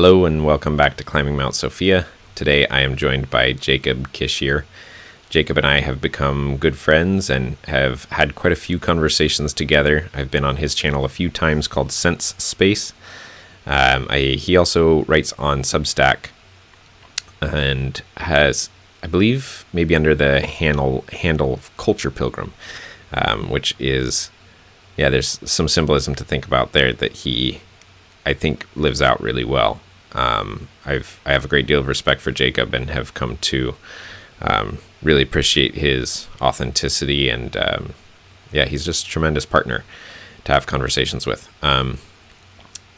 Hello and welcome back to Climbing Mount Sophia. Today I am joined by Jacob Kishere. Jacob and I have become good friends and have had quite a few conversations together. I've been on his channel a few times called Sense Space. He also writes on Substack and has, I believe, maybe under the handle Culture Pilgrim, which is, there's some symbolism to think about there that he, I think, lives out really well. I have a great deal of respect for Jacob and have come to really appreciate his authenticity, and he's just a tremendous partner to have conversations with.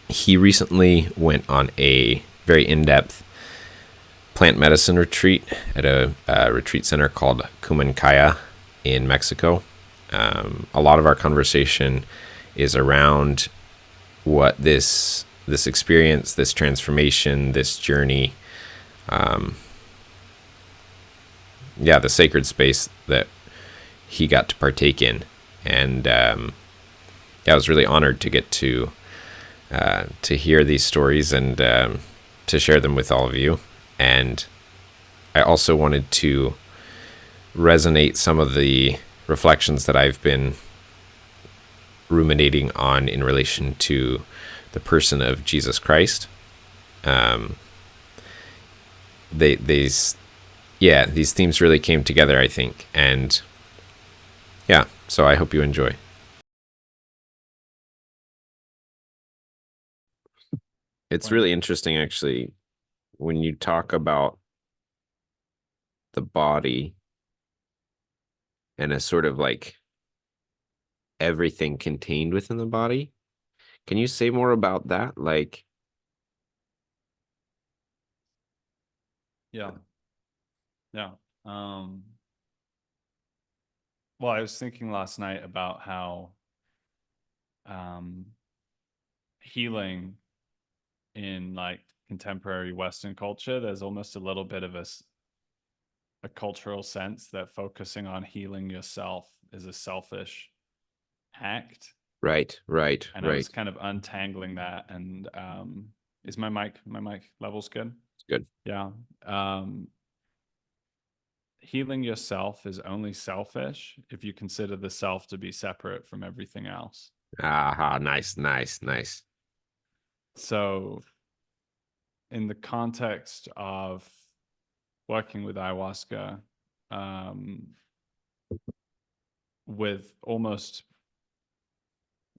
He recently went on a very in-depth plant medicine retreat at a retreat center called Cumancaya in Mexico. A lot of our conversation is around what this experience, this transformation, this journey, the sacred space that he got to partake in. And I was really honored to get to hear these stories and to share them with all of you. And I also wanted to resonate some of the reflections that I've been ruminating on in relation to the person of Jesus Christ. These themes really came together, I think, and so I hope you enjoy. It's really interesting, actually, when you talk about the body and a sort of like everything contained within the body. Can you say more about that? Like, Yeah. Um, well, I was thinking last night about how healing in like contemporary Western culture, there's almost a little bit of a cultural sense that focusing on healing yourself is a selfish act. right. And I was kind of untangling that. And is my mic levels good? It's good. Yeah. Healing yourself is only selfish if you consider the self to be separate from everything else. Aha, nice. So, in the context of working with ayahuasca, um, with almost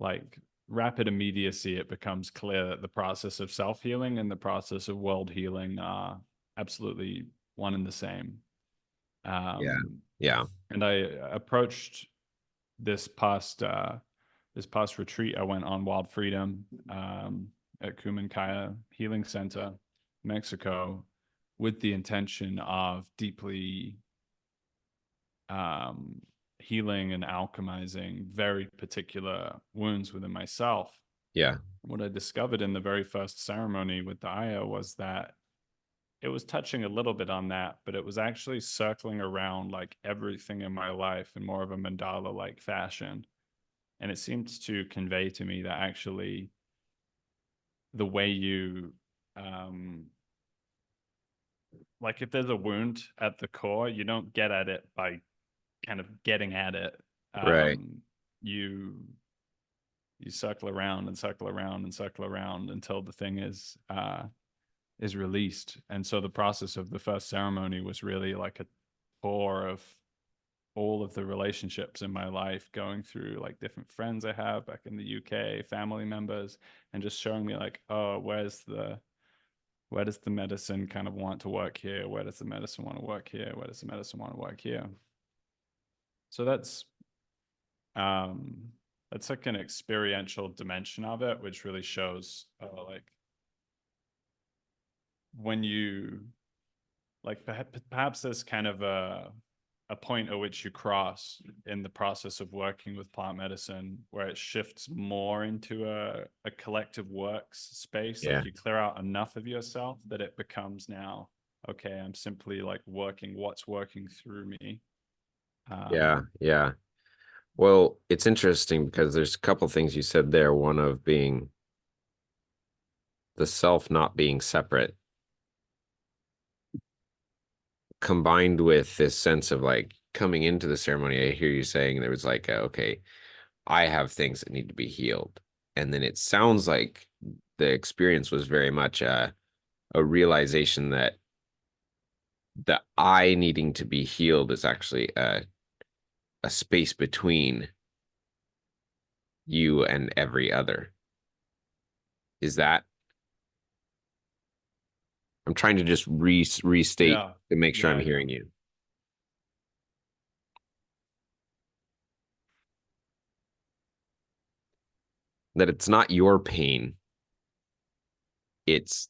like rapid immediacy, it becomes clear that the process of self healing and the process of world healing are absolutely one and the same. Yeah. And I approached this past retreat I went on, Wild Freedom, at Cumancaya Healing Center, Mexico, with the intention of deeply healing and alchemizing very particular wounds within myself. Yeah. What I discovered in the very first ceremony with the Aya was that it was touching a little bit on that, but it was actually circling around like everything in my life in more of a mandala like fashion. And it seemed to convey to me that actually the way you like if there's a wound at the core, you don't get at it by kind of getting at it. Right. You circle around and circle around and circle around until the thing is released. And so the process of the first ceremony was really like a tour of all of the relationships in my life, going through like different friends I have back in the UK, family members, and just showing me like, oh, where does the medicine kind of want to work here? Where does the medicine want to work here? Where does the medicine want to work here? So that's like an experiential dimension of it, which really shows like when you like perhaps there's kind of a point at which you cross in the process of working with plant medicine where it shifts more into a collective works space. Yeah. Like you clear out enough of yourself that it becomes now, okay, I'm simply like working what's working through me. Yeah. Well, it's interesting because there's a couple things you said there. One of being the self not being separate, combined with this sense of like coming into the ceremony. I hear you saying there was like, okay, I have things that need to be healed. And then it sounds like the experience was very much a realization that the I needing to be healed is actually a space between you and every other. Is that, I'm trying to just restate Yeah. to make sure I'm Yeah. Yeah. hearing you, that it's not your pain. It's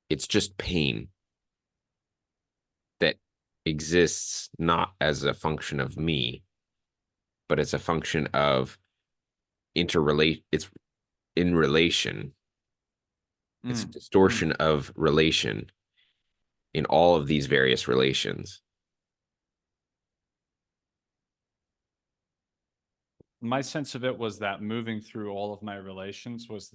it's just pain that exists not as a function of me, but it's a function of interrelate. It's in relation. It's a Mm, mm. distortion of relation in all of these various relations. My sense of it was that moving through all of my relations was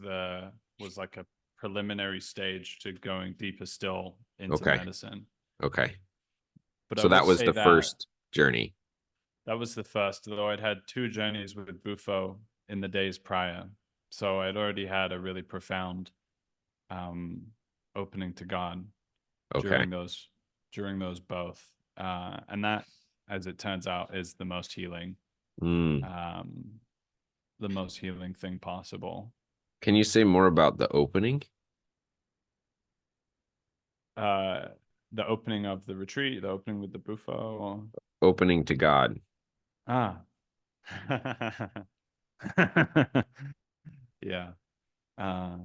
like a preliminary stage to going deeper still into Okay. medicine. Okay. But I So will that was say the that first journey. that was the first, though I'd had two journeys with Bufo in the days prior. So I'd already had a really profound um, opening to God Okay. during those both. And that, as it turns out, is Mm. um, the most healing thing possible. Can you say more about the opening? Uh, the opening of the retreat, the opening with the Bufo. Opening to God. Ah. Yeah. Uh,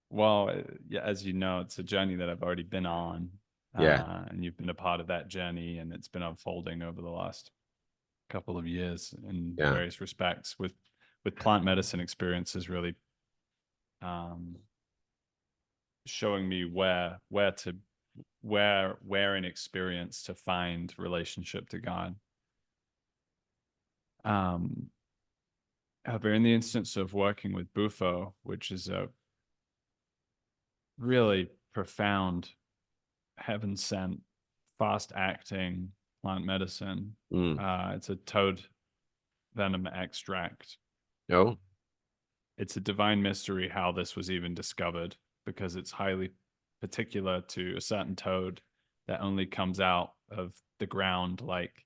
well, yeah, as you know, it's a journey that I've already been on, Yeah. and you've been a part of that journey, and it's been unfolding over the last couple of years in Yeah. various respects. With plant medicine experiences, really um, showing me where in experience to find relationship to God. Um, However, in the instance of working with Bufo, which is a really profound, heaven sent, fast acting plant medicine, Mm. it's a toad venom extract. Oh, It's a divine mystery how this was even discovered because it's highly particular to a certain toad that only comes out of the ground like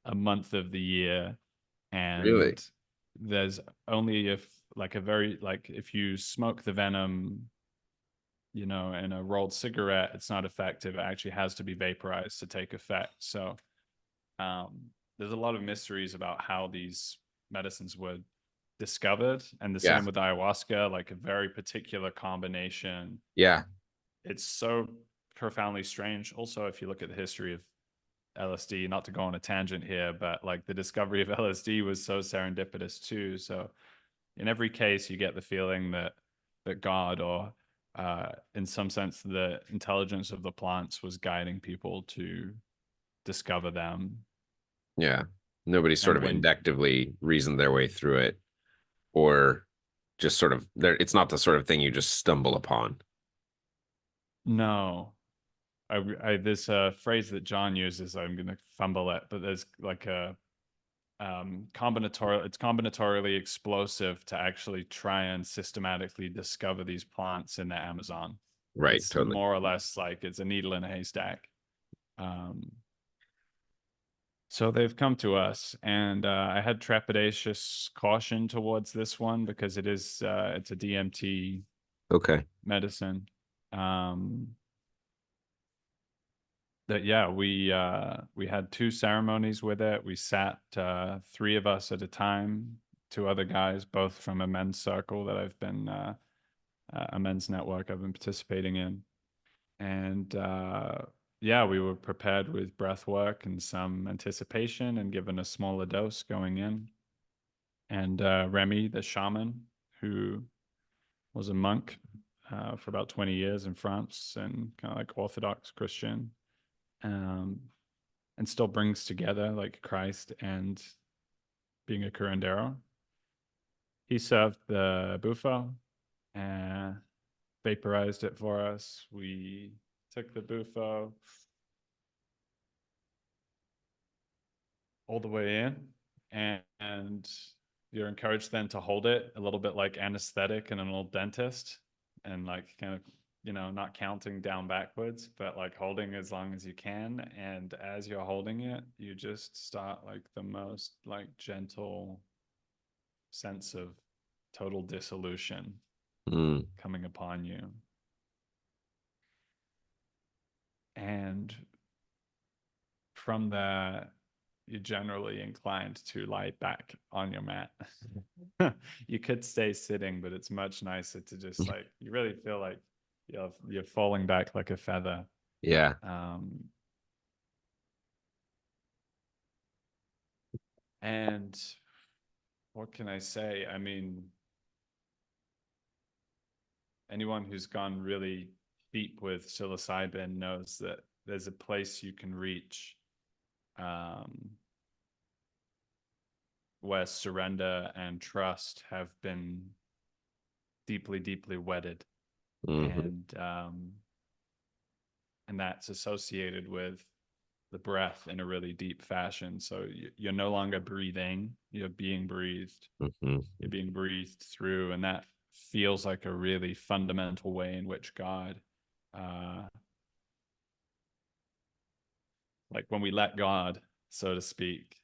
a month of the year, really? and there's only if like a very like if you smoke the venom, in a rolled cigarette, it's not effective. It actually has to be vaporized to take effect. So um, there's a lot of mysteries about how these medicines were discovered, and the Yeah. same with ayahuasca, like a very particular combination. Yeah. It's so profoundly strange. Also, if you look at the history of LSD, not to go on a tangent here, but like the discovery of LSD was so serendipitous too. So in every case, you get the feeling that God, or in some sense, the intelligence of the plants was guiding people to discover them. Yeah. Nobody sort And of when inductively reasoned their way through it, or just sort of there. It's not the sort of thing you just stumble upon. no, this phrase that John uses, I'm going to fumble it, but there's like a combinatorial. It's combinatorially explosive to actually try and systematically discover these plants in the Amazon. Right. It's Totally. more or less like it's a needle in a haystack. Um, So they've come to us, and I had trepidatious caution towards this one because it's a DMT Okay. medicine. Um, that yeah, we had two ceremonies with it. We sat three of us at a time, two other guys, both from a men's circle that I've been a men's network I've been participating in, and yeah, we were prepared with breath work and some anticipation, and given a smaller dose going in. And Remy, the shaman, who was a monk for about 20 years in France and kind of like Orthodox Christian, um, and still brings together like Christ and being a curandero. He served the bufo. Uh, vaporized it for us. We took the bufo all the way in, and you're encouraged then to hold it a little bit like anesthetic and an old dentist, and like kind of, not counting down backwards, but like holding as long as you can. And as you're holding it, you just start like the most like gentle sense of total dissolution Mm. coming upon you. And from that, you're generally inclined to lie back on your mat. You could stay sitting, but it's much nicer to just like, you really feel like you're falling back like a feather. Yeah. Um, and what can I say? I mean, anyone who's gone really deep with psilocybin knows that there's a place you can reach, um, where surrender and trust have been deeply, deeply wedded, Hmm. and that's associated with the breath in a really deep fashion. So you're no longer breathing; you're being breathed. Hmm. You're being breathed through, and that feels like a really fundamental way in which God, uh, like when we let God, so to speak,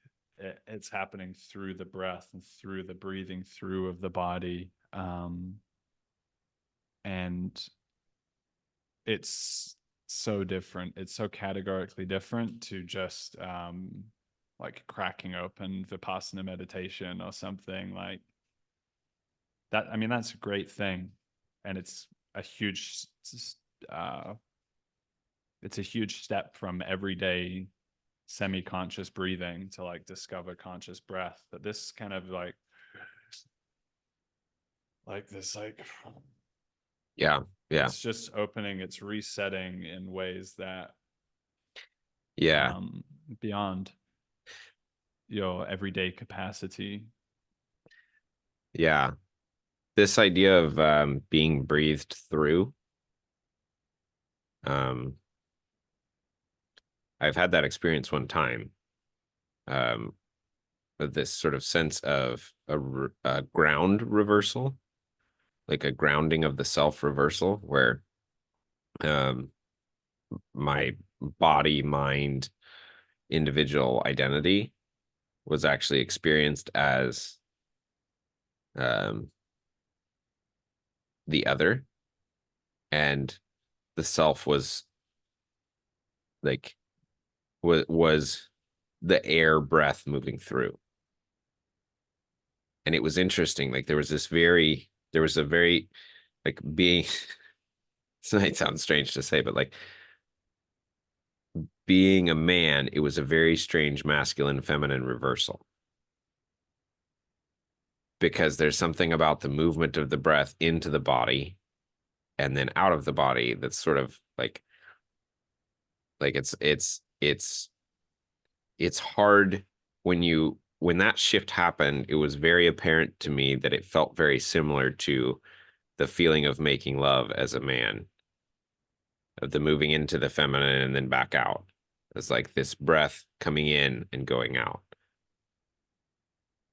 it's happening through the breath and through the breathing through of the body. And it's so different. It's so categorically different to just like cracking open Vipassana meditation or something like that. I mean, that's a great thing. And a huge, uh, it's a huge step from everyday semi-conscious breathing to like discover conscious breath. But this kind of like this, like Yeah. Yeah. it's just opening, it's resetting in ways that Yeah. um beyond your everyday capacity. Yeah. This idea of being breathed through, um, I've had that experience one time. Um, this sort of sense of a ground reversal, like a grounding of the self reversal, where um, my body, mind, individual identity was actually experienced as um, the other, and the self was like was the air breath moving through. And it was interesting. Like there was a very like being. This might sound strange to say, but like being a man, it was a very strange masculine feminine reversal, because there's something about the movement of the breath into the body and then out of the body that's sort of like it's hard when that shift happened. It was very apparent to me that it felt very similar to the feeling of making love as a man, of the moving into the feminine and then back out. It's like this breath coming in and going out,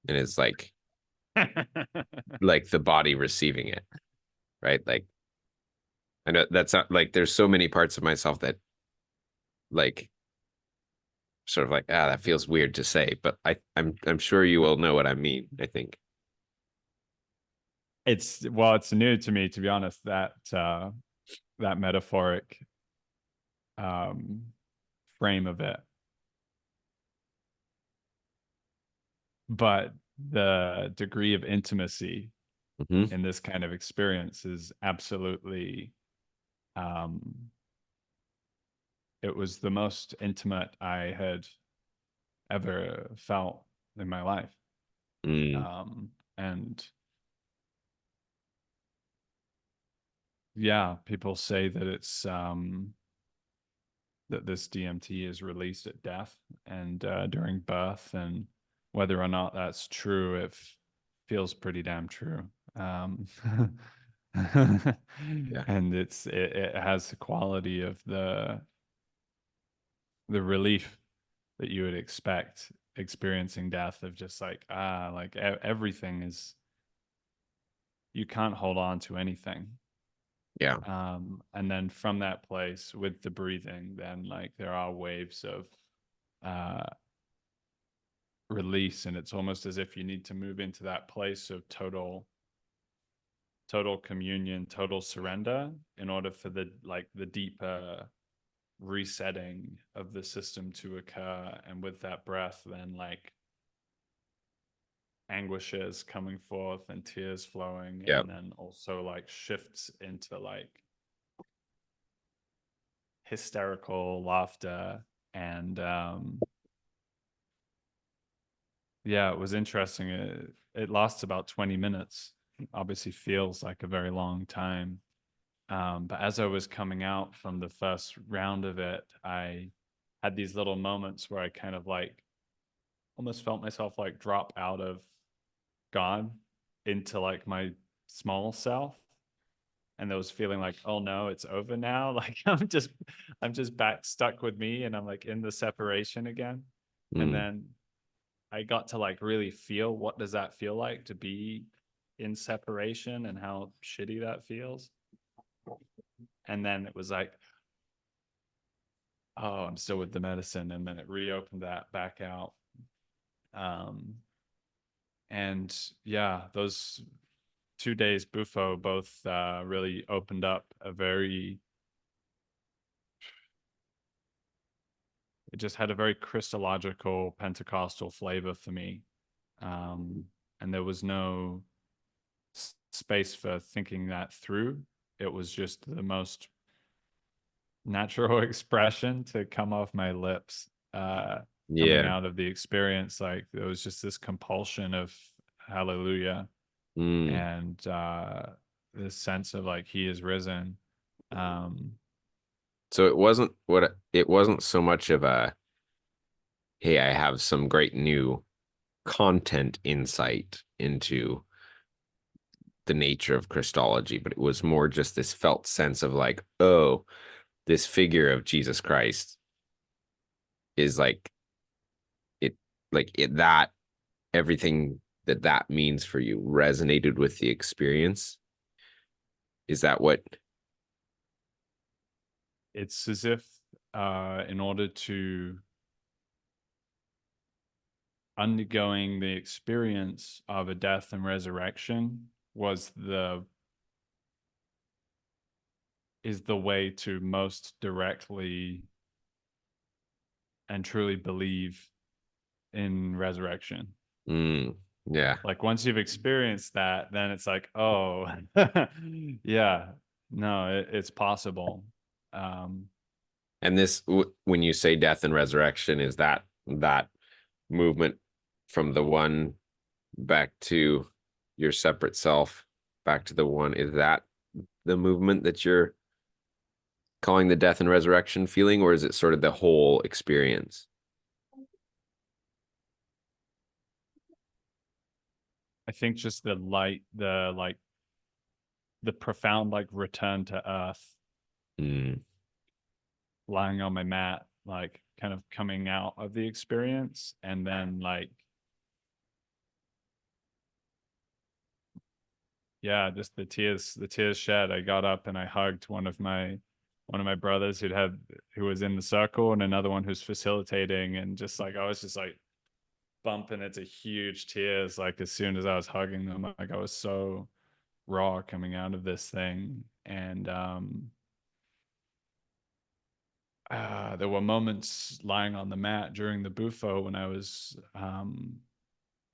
and it's like the body receiving it, right? Like I know that's not like there's so many parts of myself that like sort of like, that feels weird to say, but I'm sure you will know what I mean, I think. It's new to me, to be honest, that metaphoric um frame of it. But the degree of intimacy Hmm. in this kind of experience is absolutely, um it was the most intimate I had ever felt in my life. Mm. And yeah, people say that it's that this DMT is released at death and during birth, and whether or not that's true, it feels pretty damn true. Um, Yeah. And it has the quality of the relief that you would expect experiencing death, of just like, like everything is, you can't hold on to anything. Yeah. And then from that place with the breathing, then like there are waves of uh release, and it's almost as if you need to move into that place of total communion, total surrender, in order for the deeper resetting of the system to occur. And with that breath, then like anguishes coming forth and tears flowing, Yeah. and then also like shifts into like hysterical laughter. And yeah, it was interesting. It lasts about 20 minutes. Obviously feels like a very long time. But as I was coming out from the first round of it, I had these little moments where I kind of like almost felt myself like drop out of God into like my small self. And there was feeling like, oh no, it's over now. Like I'm just back stuck with me, and I'm like in the separation again. And Mm. then I got to like really feel, what does that feel like to be in separation, and how shitty that feels. And then it was like, oh, I'm still with the medicine. And then it reopened that back out. Um, and yeah, those 2 days Bufo both really opened up a very, it just had a very Christological Pentecostal flavor for me. Um, and there was no space for thinking that through. It was just the most natural expression to come off my lips, coming Yeah. out of the experience. Like there was just this compulsion of hallelujah, Mm. and this sense of like he is risen. um So it wasn't so much of a, hey, I have some great new content insight into the nature of Christology, but it was more just this felt sense of like, oh, this figure of Jesus Christ is it like it that everything that means for you resonated with the experience. Is that what? it's as if in order to undergoing the experience of a death and resurrection was the is the way to most directly and truly believe in resurrection. Mm, yeah. Like once you've experienced that, then it's like, oh, yeah, no, it's possible. Um, And this, when you say death and resurrection, is that movement from the one back to your separate self, back to the one? Is that the movement that you're calling the death and resurrection feeling, or is it sort of the whole experience? I think just the light, the profound like return to earth, Mm, lying on my mat, like kind of coming out of the experience, and then like, yeah, just the tears shed. I got up and I hugged one of my brothers who was in the circle, and another one who's facilitating, and just like I was just like bumping into huge tears like as soon as I was hugging them. Like I was so raw coming out of this thing. And there were moments lying on the mat during the bufo when I was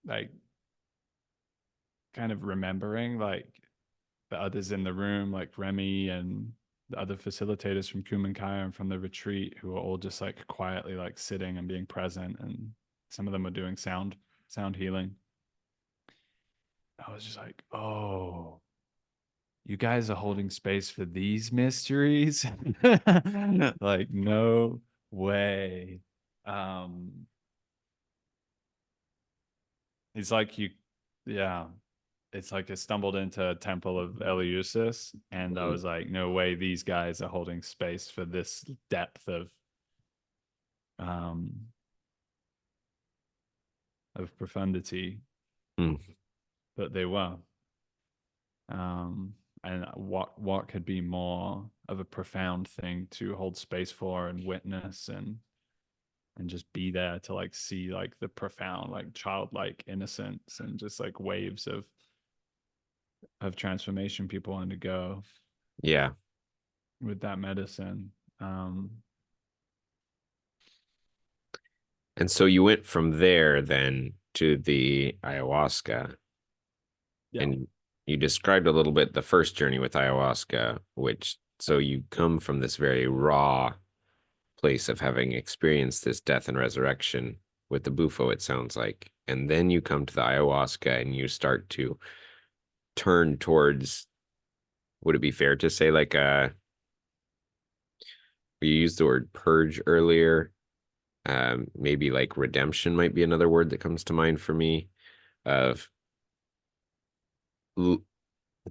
like kind of remembering like the others in the room, like Remy and the other facilitators from Kumankaya and from the retreat, who were all just like quietly like sitting and being present, and some of them were doing sound healing. I was just like, oh, you guys are holding space for these mysteries? Like, no way. Um, it's like you, yeah. it's like I stumbled into a temple of Eleusis, and I Mm. was like, no way, these guys are holding space for this depth um of profundity, Mm. but they were. Um, and what could be more of a profound thing to hold space for and witness and just be there to like see like the profound like childlike innocence and just like waves of transformation people undergo Yeah. with that medicine. Um, And so you went from there then to the ayahuasca, yeah. and you described a little bit the first journey with ayahuasca, which so you come from this very raw place of having experienced this death and resurrection with the bufo, it sounds like. And then you come to the ayahuasca and you start to turn towards, would it be fair to say, like you used the word purge earlier? Maybe like redemption might be another word that comes to mind for me. Of it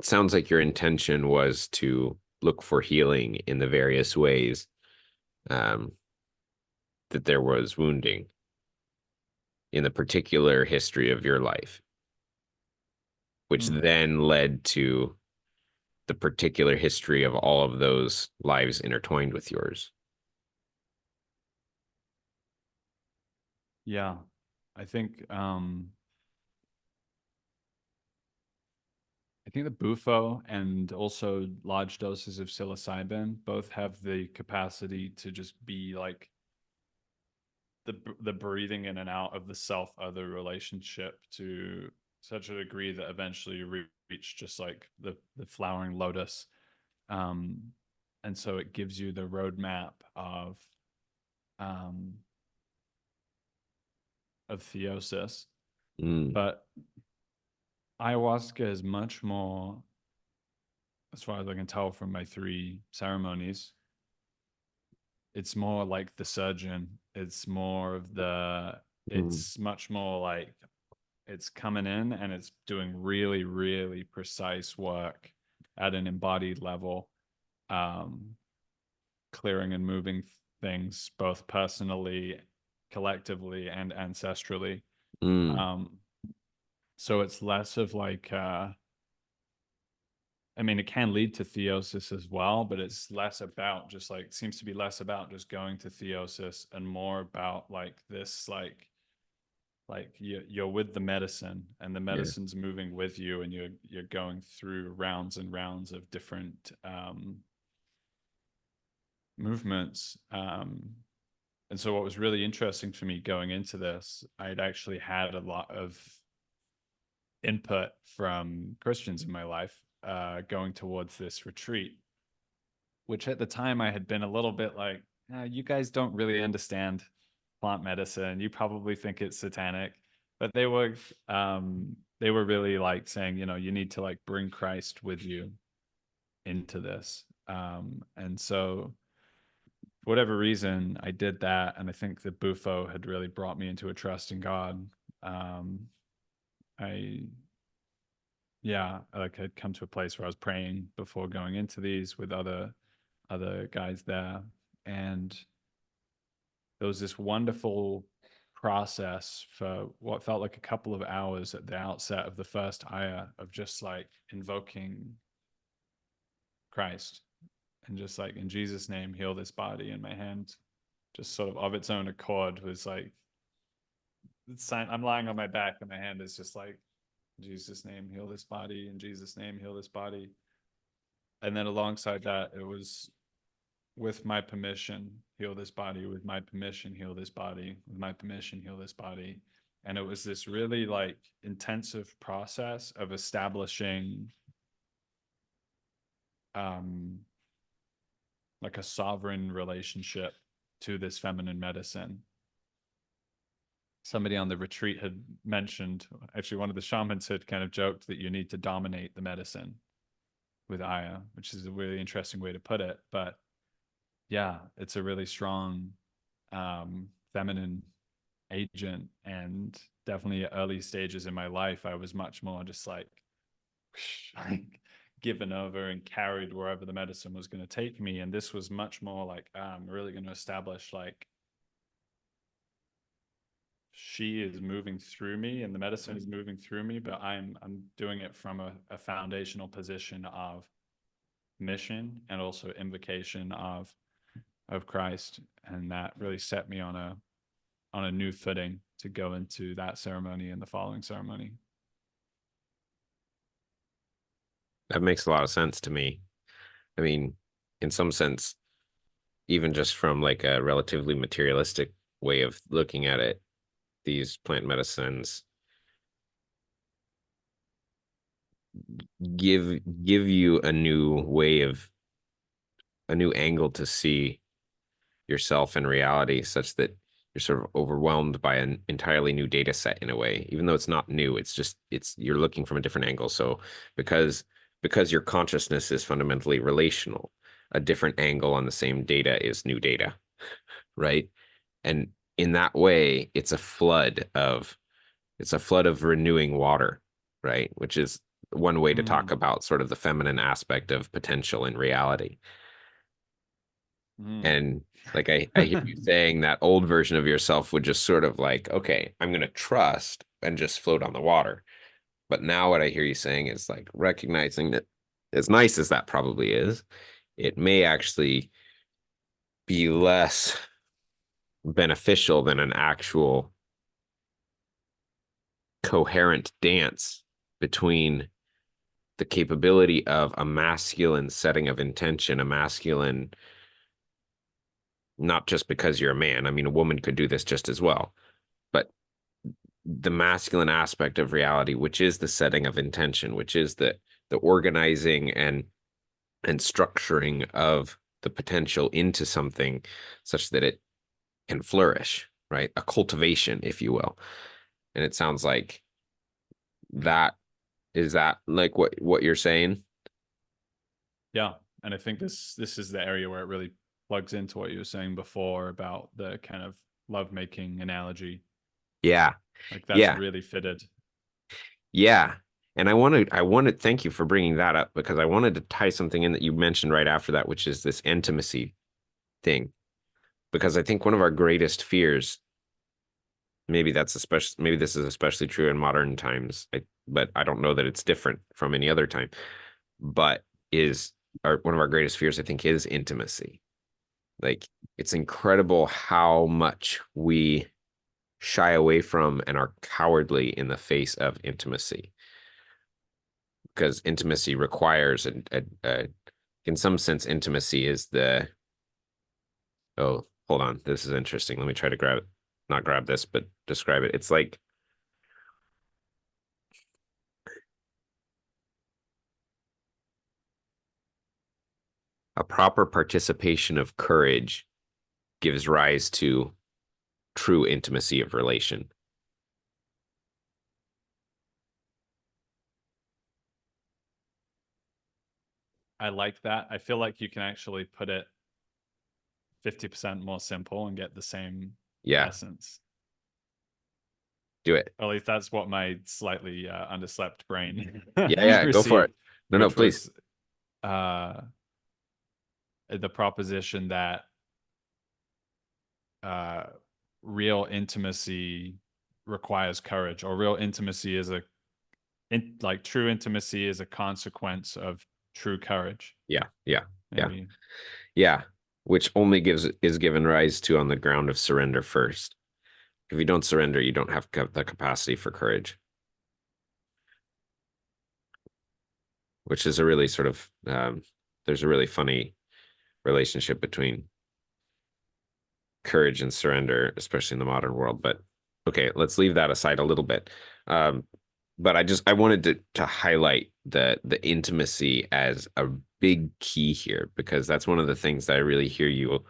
sounds like your intention was to look for healing in the various ways um, that there was wounding in the particular history of your life, which Hmm. then led to the particular history of all of those lives intertwined with yours. Yeah. I think I think the bufo and also large doses of psilocybin both have the capacity to just be like the breathing in and out of the self other relationship to such a degree that eventually you reach just like the flowering lotus. Um, and so it gives you the roadmap um, of theosis. Mm, But ayahuasca is much more, as far as I can tell from my 3 ceremonies, it's more like the surgeon. It's more of mm, it's much more like it's coming in and it's doing really, really precise work at an embodied level, um, clearing and moving things both personally, collectively, and ancestrally. mm, Um, so it's less of like, I mean, it can lead to theosis as well, but it's less about just like, seems to be less about just going to theosis and more about like this, like you're with the medicine and the yeah. medicine's moving with you and you're going through rounds and rounds of different movements. And so what was really interesting for me going into this, I'd actually had a lot of input from Christians in my life going towards this retreat, which at the time I had been a little bit like, you guys don't really understand plant medicine. You probably think it's satanic, but they were really like saying, you need to like bring Christ with you into this. And so for whatever reason, I did that, and I think the Bufo had really brought me into a trust in God. Um, I yeah, like I'd come to a place where I was praying before going into these with other guys there, and there was this wonderful process for what felt like a couple of hours at the outset of the first ayah of just like invoking Christ and just like in Jesus' name heal this body. And my hand just sort of its own accord was like I'm lying on my back and my hand is just like in Jesus' name heal this body, in Jesus' name heal this body. And then alongside that it was with my permission, heal this body, with my permission, heal this body, with my permission, heal this body. And it was this really like intensive process of establishing um, like a sovereign relationship to this feminine medicine. Somebody on the retreat had mentioned, actually, one of the shamans had kind of joked that you need to dominate the medicine with Aya, which is a really interesting way to put it. But yeah, it's a really strong feminine agent, and definitely at early stages in my life I was much more just like like given over and carried wherever the medicine was going to take me. And this was much more like, I'm really going to establish like she is moving through me and the medicine is moving through me, but I'm doing it from a foundational position of mission and also invocation of Christ. And that really set me on a new footing to go into that ceremony and the following ceremony. That makes a lot of sense to me. I mean, in some sense, even just from like a relatively materialistic way of looking at it, these plant medicines give you a new way of a new angle to see yourself in reality, such that you're sort of overwhelmed by an entirely new data set in a way. Even though it's not new, it's just it's you're looking from a different angle. So because because your consciousness is fundamentally relational, a different angle on the same data is new data, right? And in that way, it's a flood of renewing water, right? Which is one way to talk Mm, about sort of the feminine aspect of potential in reality. mm. And like I hear you saying that old version of yourself would just sort of like, okay, I'm gonna trust and just float on the water. But now what I hear you saying is like recognizing that as nice as that probably is, it may actually be less beneficial than an actual coherent dance between the capability of a masculine setting of intention, a masculine, not just because you're a man. I mean, a woman could do this just as well, but the masculine aspect of reality, which is the setting of intention, which is the organizing and structuring of the potential into something such that it can flourish, right? A cultivation, if you will. And it sounds like that is that like what you're saying? Yeah, and I think this is the area where it really plugs into what you were saying before about the kind of lovemaking analogy. Yeah. Like that's Yeah. really fitted. Yeah. And I wanted, thank you for bringing that up because I wanted to tie something in that you mentioned right after that, which is this intimacy thing. Because I think one of our greatest fears, maybe this is especially true in modern times, but I don't know that it's different from any other time, but is one of our greatest fears, I think, is intimacy. Like it's incredible how much we shy away from and are cowardly in the face of intimacy because intimacy requires in some sense intimacy is the oh hold on, this is interesting, let me try to not grab this but describe it. It's like a proper participation of courage gives rise to true intimacy of relation. I like that. I feel like you can actually put it 50% more simple and get the same Yeah, essence. do it. Or at least that's what my slightly underslept brain Yeah, go for it. received, No, which please. was uh, the proposition that uh, real intimacy requires courage, or real intimacy is like true intimacy is a consequence of true courage. Yeah. Maybe. Yeah, which only gives is given rise to on the ground of surrender first. If you don't surrender, you don't have the capacity for courage, which is a really sort of there's a really funny relationship between courage and surrender, especially in the modern world. But okay, let's leave that aside a little bit. Um, but I wanted to highlight the intimacy as a big key here because that's one of the things that I really hear you.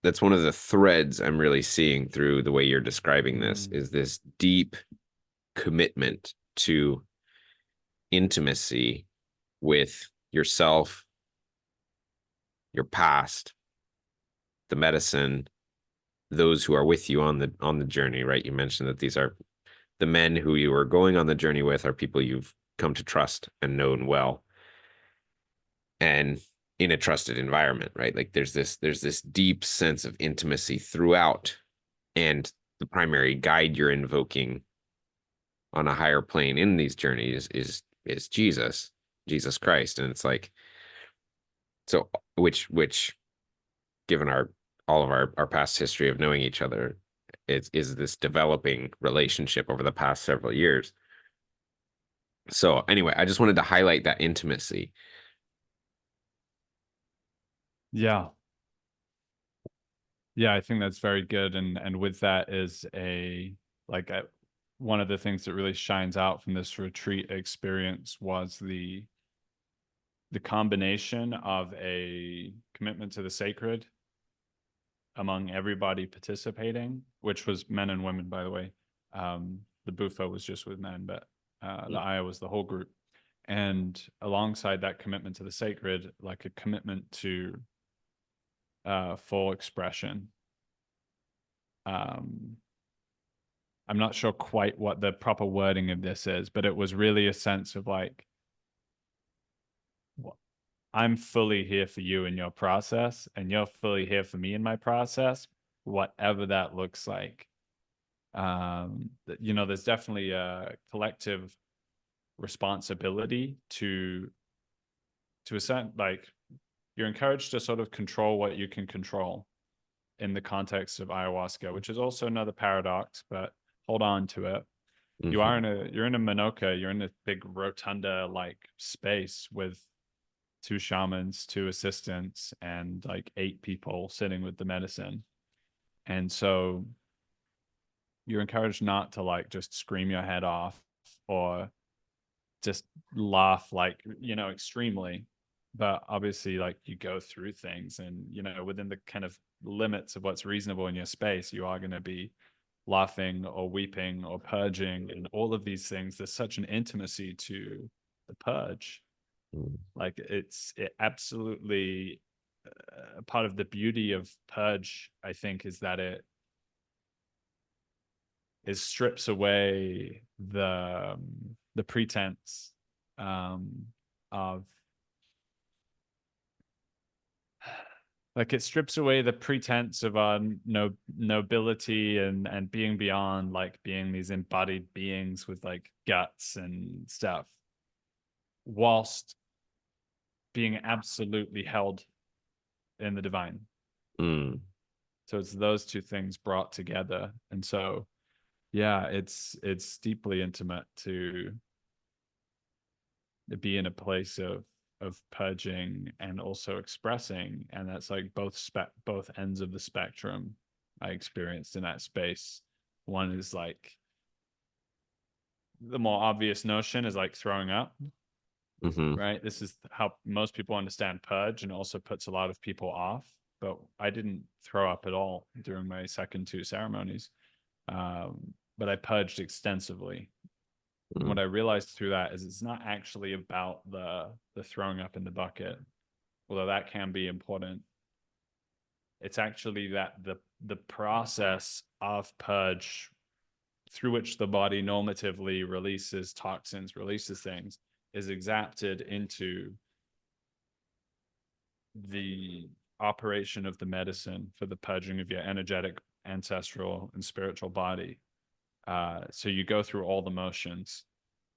That's one of the threads I'm really seeing through the way you're describing this Mm, is this deep commitment to intimacy with yourself, your past, the medicine, those who are with you on the journey, right? You mentioned that these are the men who you are going on the journey with are people you've come to trust and known well, and in a trusted environment, right? Like there's this deep sense of intimacy throughout, and the primary guide you're invoking on a higher plane in these journeys is Jesus Christ. And it's like, so which given our all of our past history of knowing each other, is this developing relationship over the past several years. So anyway, I just wanted to highlight that intimacy. Yeah. Yeah, I think that's very good. And with that is like a, one of the things that really shines out from this retreat experience was the combination of a commitment to the sacred among everybody participating, which was men and women, by the way. The Bufo was just with men, but the Aya was the whole group. And alongside that commitment to the sacred, like a commitment to full expression. Um, I'm not sure quite what the proper wording of this is, but it was really a sense of like, I'm fully here for you in your process, and you're fully here for me in my process, whatever that looks like. There's definitely a collective responsibility to a certain, like, you're encouraged to sort of control what you can control in the context of ayahuasca, which is also another paradox, but hold on to it. Mm-hmm. You're in a Manoka, you're in a big rotunda like space with two shamans, two assistants, and like 8 people sitting with the medicine. And so you're encouraged not to like just scream your head off or just laugh like, extremely. But obviously, like, you go through things, and within the kind of limits of what's reasonable in your space, you are going to be laughing or weeping or purging and all of these things. There's such an intimacy to the purge. Like, it absolutely, part of the beauty of purge, I think, is that it strips away the pretense of, like, it strips away the pretense of our nobility and being beyond, like being these embodied beings with like guts and stuff, whilst being absolutely held in the divine. Mm. So it's those two things brought together. And so, yeah, it's deeply intimate to be in a place of purging and also expressing, and that's like both ends of the spectrum I experienced in that space. One is like, the more obvious notion is like throwing up, Mm-hmm. right? This is how most people understand purge, and also puts a lot of people off. But I didn't throw up at all during my second 2 ceremonies. But I purged extensively. And Mm. what I realized through that is it's not actually about the throwing up in the bucket, although that can be important. It's actually that the process of purge, through which the body normatively releases toxins, releases things, is exapted into the operation of the medicine for the purging of your energetic, ancestral, and spiritual body. So you go through all the motions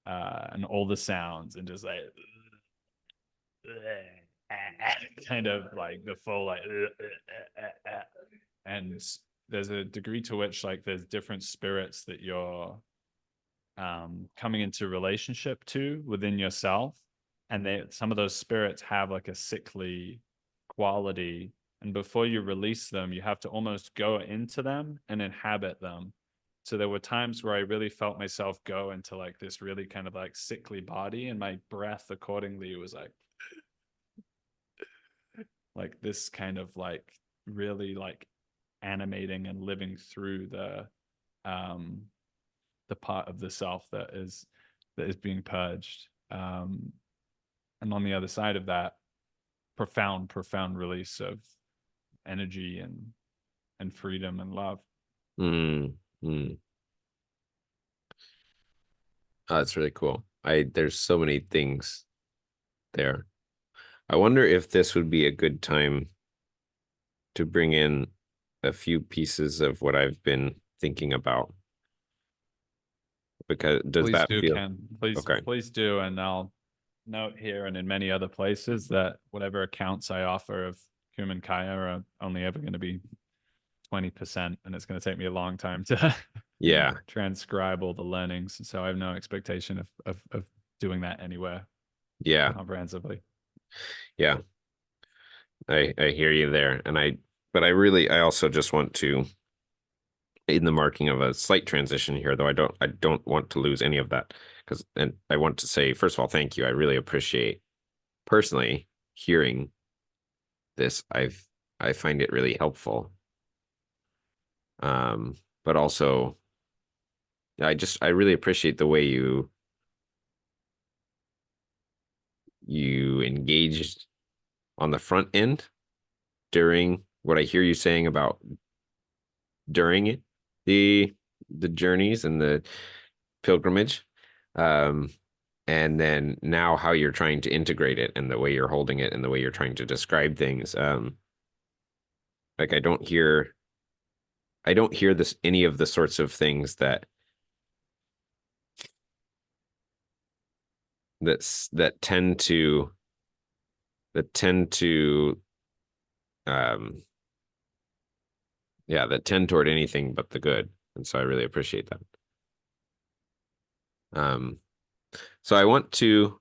and all the sounds, and just like kind of like the full like, and there's a degree to which like there's different spirits that you're coming into relationship to within yourself, and some of those spirits have like a sickly quality, and before you release them you have to almost go into them and inhabit them. So there were times where I really felt myself go into like this really kind of like sickly body, and my breath accordingly was like this kind of like really like animating and living through um the part of the self that is being purged. And on the other side of that, profound release of energy and freedom and love. Mm. Mm. Oh, that's really cool. There's so many things there. I wonder if this would be a good time to bring in a few pieces of what I've been thinking about. Because does Please that do, feel Ken. Please, okay? please do. And I'll note here and in many other places that whatever accounts I offer of Kuman Kaya are only ever going to be 20%, and it's going to take me a long time to Yeah, transcribe all the learnings. So I have no expectation of doing that anywhere yeah, comprehensively. yeah. I hear you there, but I also just want to, in the marking of a slight transition here, though I don't want to lose any of that and I want to say first of all, thank you. I really appreciate personally hearing this. I find it really helpful. Um, but also I really appreciate the way you engaged on the front end during what I hear you saying about during it, the the journeys and the pilgrimage. Um, and then now how you're trying to integrate it and the way you're holding it and the way you're trying to describe things. Like I don't hear this any of the sorts of things that tend to um yeah, that tend toward anything but the good. And so I really appreciate that. Um, so I want to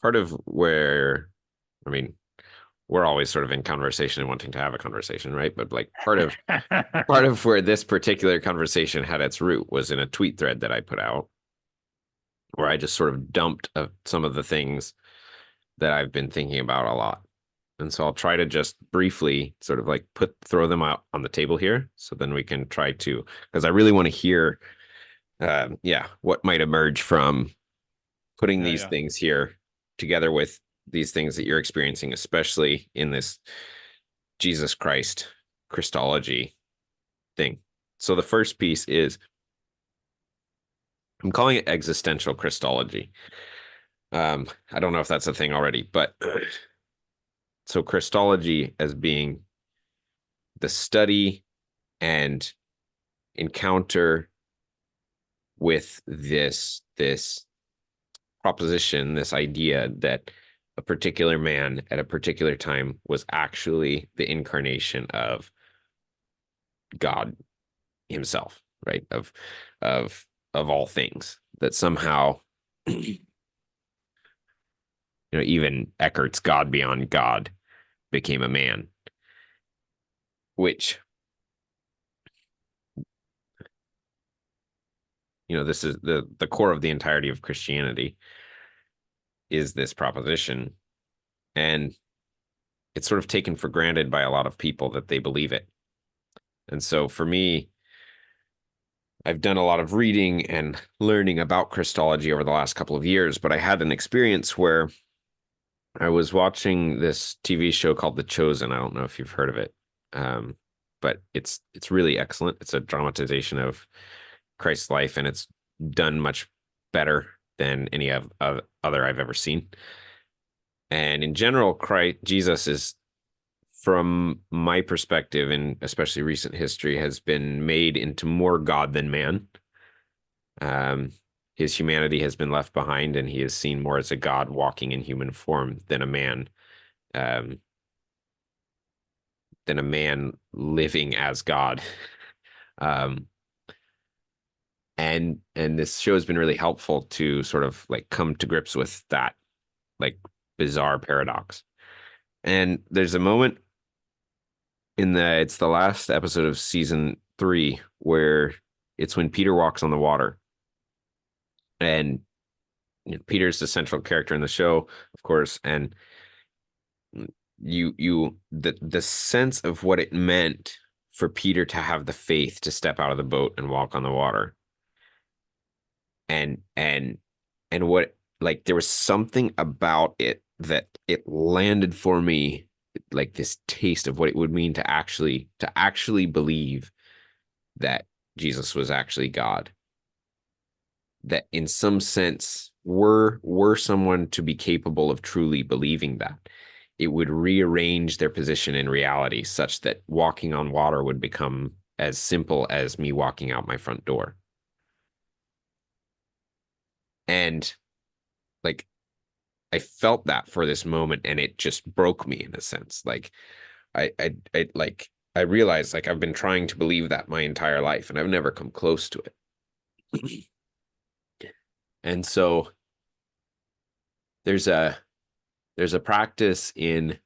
part of where, I mean, we're always sort of in conversation and wanting to have a conversation, right? But like part of where this particular conversation had its root was in a tweet thread that I put out where I just sort of dumped some of the things that I've been thinking about a lot. And so I'll try to just briefly sort of like throw them out on the table here. So then we can try to, because I really want to hear, yeah, what might emerge from putting Yeah, these yeah. things here together with these things that you're experiencing, especially in this Jesus Christ Christology thing. So the first piece is I'm calling it existential Christology. I don't know if that's a thing already, but so Christology as being the study and encounter with this proposition, this idea that a particular man at a particular time was actually the incarnation of God himself, right? Of of all things. That somehow, even Eckart's God beyond God became a man, which, this is the core of the entirety of Christianity is this proposition. And it's sort of taken for granted by a lot of people that they believe it. And so for me, I've done a lot of reading and learning about Christology over the last couple of years, but I had an experience where I was watching this TV show called The Chosen. I don't know if you've heard of it, but it's really excellent. It's a dramatization of Christ's life, and it's done much better than any of other I've ever seen. And in general, Jesus is, from my perspective, and especially recent history, has been made into more God than man. Um, his humanity has been left behind, and he is seen more as a God walking in human form than a man, um, living as God. Um, and this show has been really helpful to sort of like come to grips with that like bizarre paradox. And there's a moment it's the last episode of season 3 where it's when Peter walks on the water, and Peter's the central character in the show, of course, and the sense of what it meant for Peter to have the faith to step out of the boat and walk on the water, and what, like, there was something about it that it landed for me, like this taste of what it would mean to actually believe that Jesus was actually God, that in some sense, were someone to be capable of truly believing that, it would rearrange their position in reality such that walking on water would become as simple as me walking out my front door. And like, I felt that for this moment, and it just broke me in a sense. Like, I realized, like, I've been trying to believe that my entire life, and I've never come close to it. And so there's a practice in,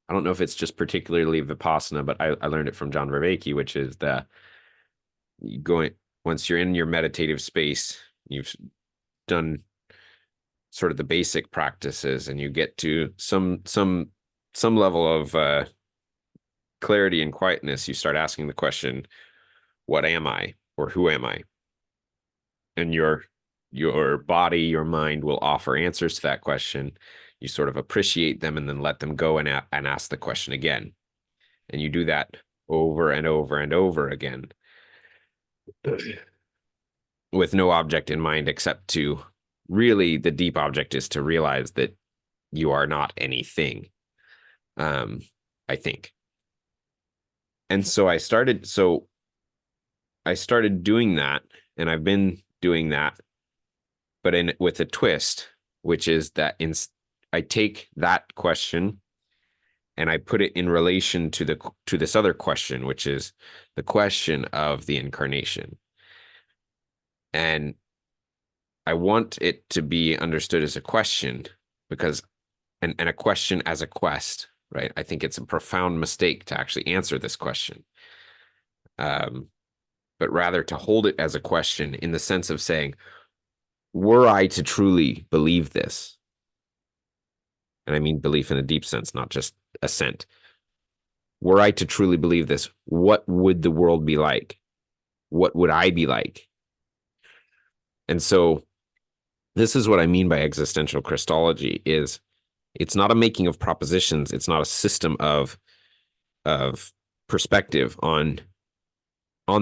I don't know if it's just particularly Vipassana, but I learned it from John Vervaeke, which is the going, once you're in your meditative space, you've done sort of the basic practices, and you get to some level of clarity and quietness, you start asking the question, what am I, or who am I? And your body, your mind will offer answers to that question. You sort of appreciate them and then let them go and ask the question again. And you do that over and over and over again with no object in mind, except to really, the deep object is to realize that you are not anything. I think. And so I started doing that, and I've been doing that, but with a twist, which is that I take that question and I put it in relation to this other question, which is the question of the incarnation. And I want it to be understood as a question, because and a question as a quest, right? I think it's a profound mistake to actually answer this question. But rather to hold it as a question in the sense of saying, were I to truly believe this, and I mean belief in a deep sense, not just assent, were I to truly believe this, what would the world be like? What would I be like? And so this is what I mean by existential Christology. Is it's not a making of propositions. It's not a system of perspective on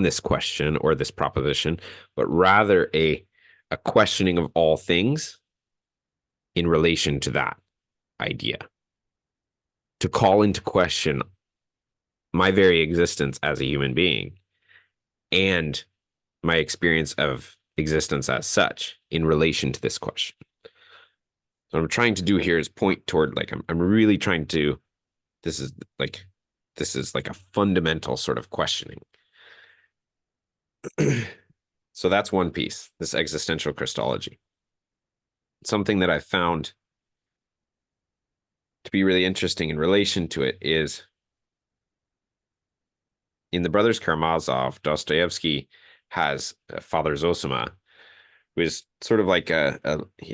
this question or this proposition, but rather a questioning of all things in relation to that idea. To call into question my very existence as a human being and my experience of existence as such in relation to this question. What I'm trying to do here is point toward, like, I'm really trying to, this is like a fundamental sort of questioning. So that's one piece, this existential Christology. Something that I found to be really interesting in relation to it is in the Brothers Karamazov, Dostoevsky has Father Zosima, who is sort of like a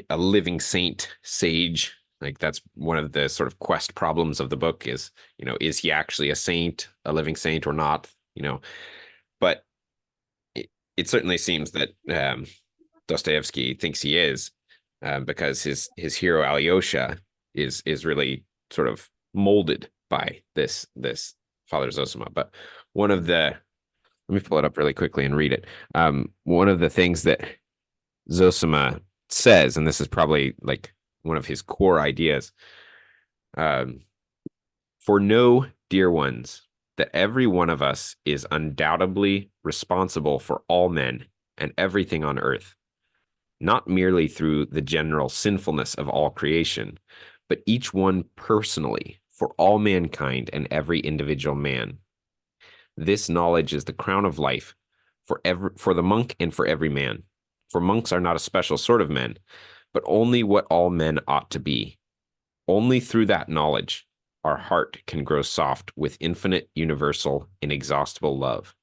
living saint sage. Like, that's one of the sort of quest problems of the book is, is he actually a saint, a living saint, or not? But it certainly seems that Dostoevsky thinks he is, because his hero Alyosha is really sort of molded by this Father Zosima. But one of the, let me pull it up really quickly and read it. One of the things that Zosima says, and this is probably like one of his core ideas, for know, dear ones, that every one of us is undoubtedly responsible for all men and everything on earth, not merely through the general sinfulness of all creation, but each one personally for all mankind and every individual man. This knowledge is the crown of life for the monk and for every man. For monks are not a special sort of men, but only what all men ought to be. Only through that knowledge our heart can grow soft with infinite, universal, inexhaustible love.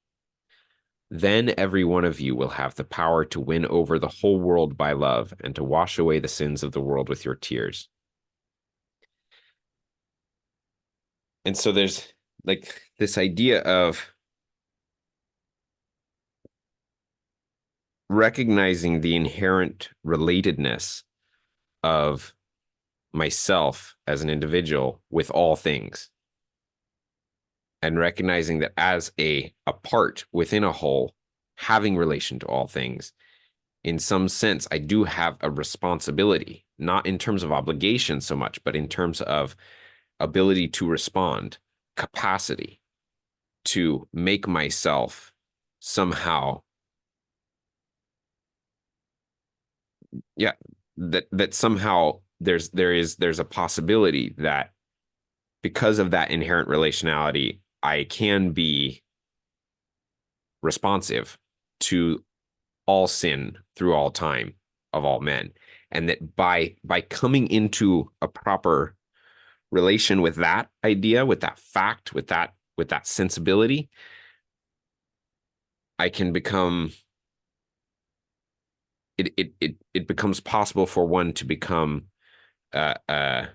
Then every one of you will have the power to win over the whole world by love and to wash away the sins of the world with your tears. And so there's like this idea of recognizing the inherent relatedness of myself as an individual with all things, and recognizing that as a part within a whole, having relation to all things in some sense, I do have a responsibility, not in terms of obligation so much, but in terms of ability to respond, capacity to make myself somehow, yeah, that somehow there's a possibility that because of that inherent relationality, I can be responsive to all sin through all time of all men. And that by coming into a proper relation with that idea, with that fact, with that sensibility, I can become it becomes possible for one to become uh, uh,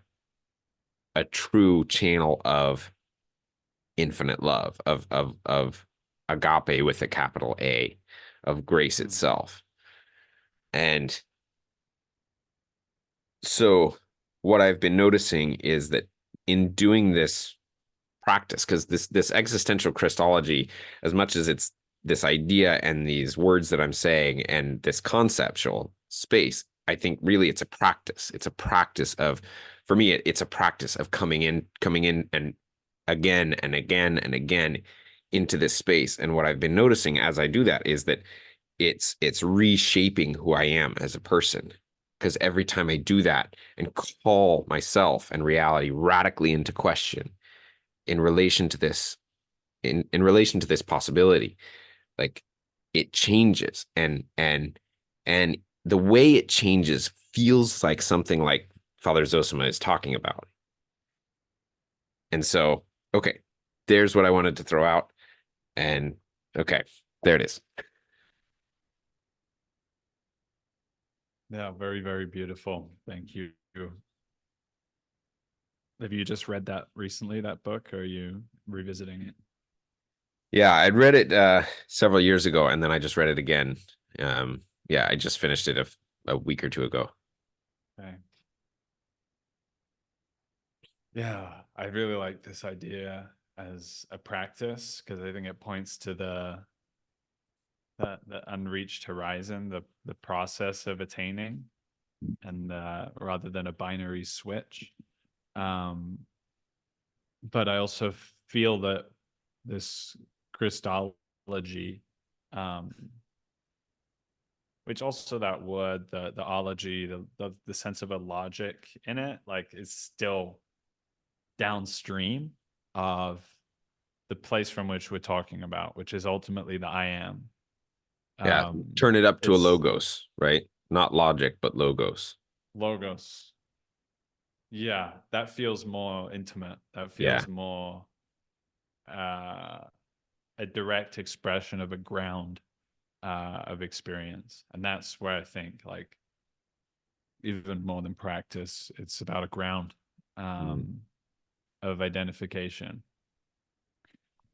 a true channel of infinite love, of agape with a capital A, of grace Mm. itself. And so what I've been noticing is that in doing this practice, because this existential Christology, as much as it's this idea and these words that I'm saying and this conceptual space, I think really it's a practice. It's a practice of, for me, it's a practice of coming in and again and again and again into this space. And what I've been noticing as I do that is that it's reshaping who I am as a person. Because every time I do that and call myself and reality radically into question in relation to this, in relation to this possibility, like it changes and the way it changes feels like something like Father Zosima is talking about. And so, okay, there's what I wanted to throw out. And okay, there it is. Yeah, very, very beautiful. Thank you. Have you just read that recently, that book, or are you revisiting it? Yeah, I'd read it several years ago, and then I just read it again. Yeah, I just finished it a week or two ago. Okay. Yeah, I really like this idea as a practice because I think it points to the unreached horizon, the process of attaining, and rather than a binary switch. Um, but I also feel that this Christology, um, which also that word, the ology, the sense of a logic in it, like is still downstream of the place from which we're talking about, which is ultimately the I am. Yeah, Um, turn it up to a it's logos, right? Not logic, but logos. logos. Yeah, that feels more intimate. That Yeah. feels more uh, a direct expression of a ground of experience, and that's where I think, like, even more than practice, it's about a ground Mm. um, of identification.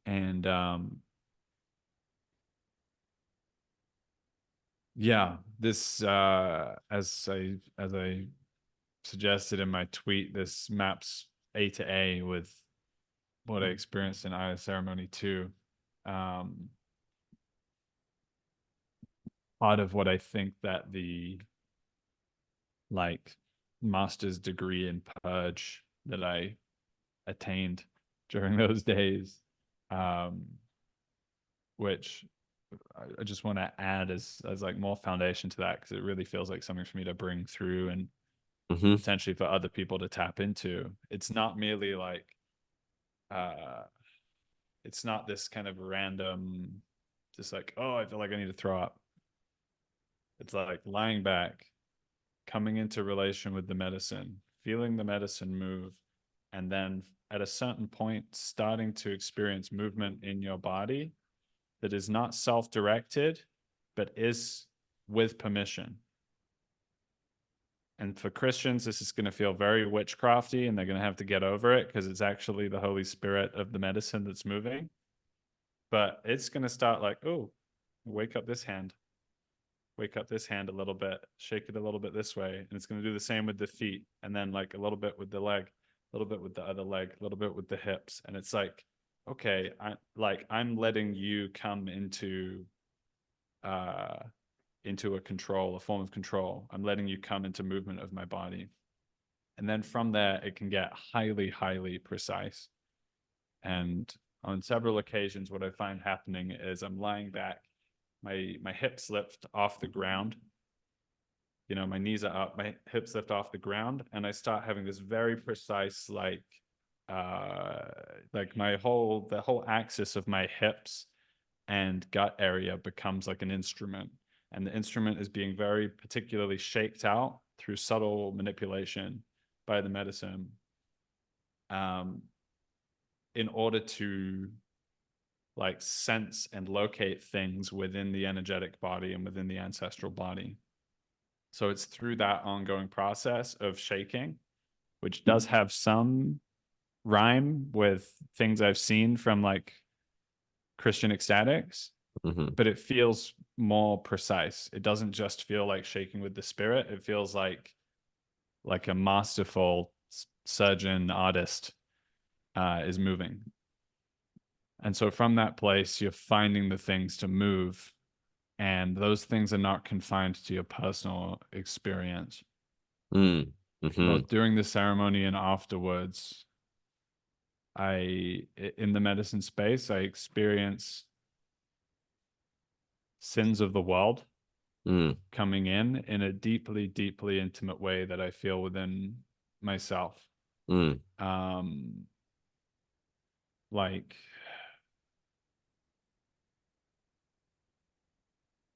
And yeah, this as I suggested in my tweet, this maps A to A with what I experienced in Aya ceremony too. Um, Part of what I think that the like master's degree in purge that I attained during those days, um, which I just want to add as like more foundation to that because it really feels like something for me to bring through and Hmm. potentially for other people to tap into. It's not merely like uh it's not this kind of random just like, oh, I feel like I need to throw up. It's like lying back, coming into relation with the medicine, feeling the medicine move, and then at a certain point starting to experience movement in your body that is not self-directed but is with permission. And for Christians, this is going to feel very witchcrafty, and they're going to have to get over it because it's actually the Holy Spirit of the medicine that's moving. But it's going to start like, oh, wake up this hand, wake up this hand a little bit, shake it a little bit this way. And it's going to do the same with the feet. And then like a little bit with the leg, a little bit with the other leg, a little bit with the hips. And it's like, okay, I'm letting you come uh into a form of control. I'm letting you come into movement of my body. And then from there, it can get highly, highly precise. And on several occasions, what I find happening is I'm lying back, my hips lift off the ground. You know, my knees are up, my hips lift off the ground, and I start having this very precise, like the whole axis of my hips and gut area becomes like an instrument. And the instrument is being very particularly shaped out through subtle manipulation by the medicine, in order to like sense and locate things within the energetic body and within the ancestral body. So it's through that ongoing process of shaking, which does have some rhyme with things I've seen from like Christian ecstatics, Mm-hmm. but it feels more precise. It doesn't just feel like shaking with the spirit. It feels like a masterful surgeon artist is moving. And so from that place, you're finding the things to move, and those things are not confined to your personal experience. Mm-hmm. Both during the ceremony and afterwards, in the medicine space, I experience sins of the world Mm. coming in a deeply, deeply intimate way that I feel within myself. Mm. Like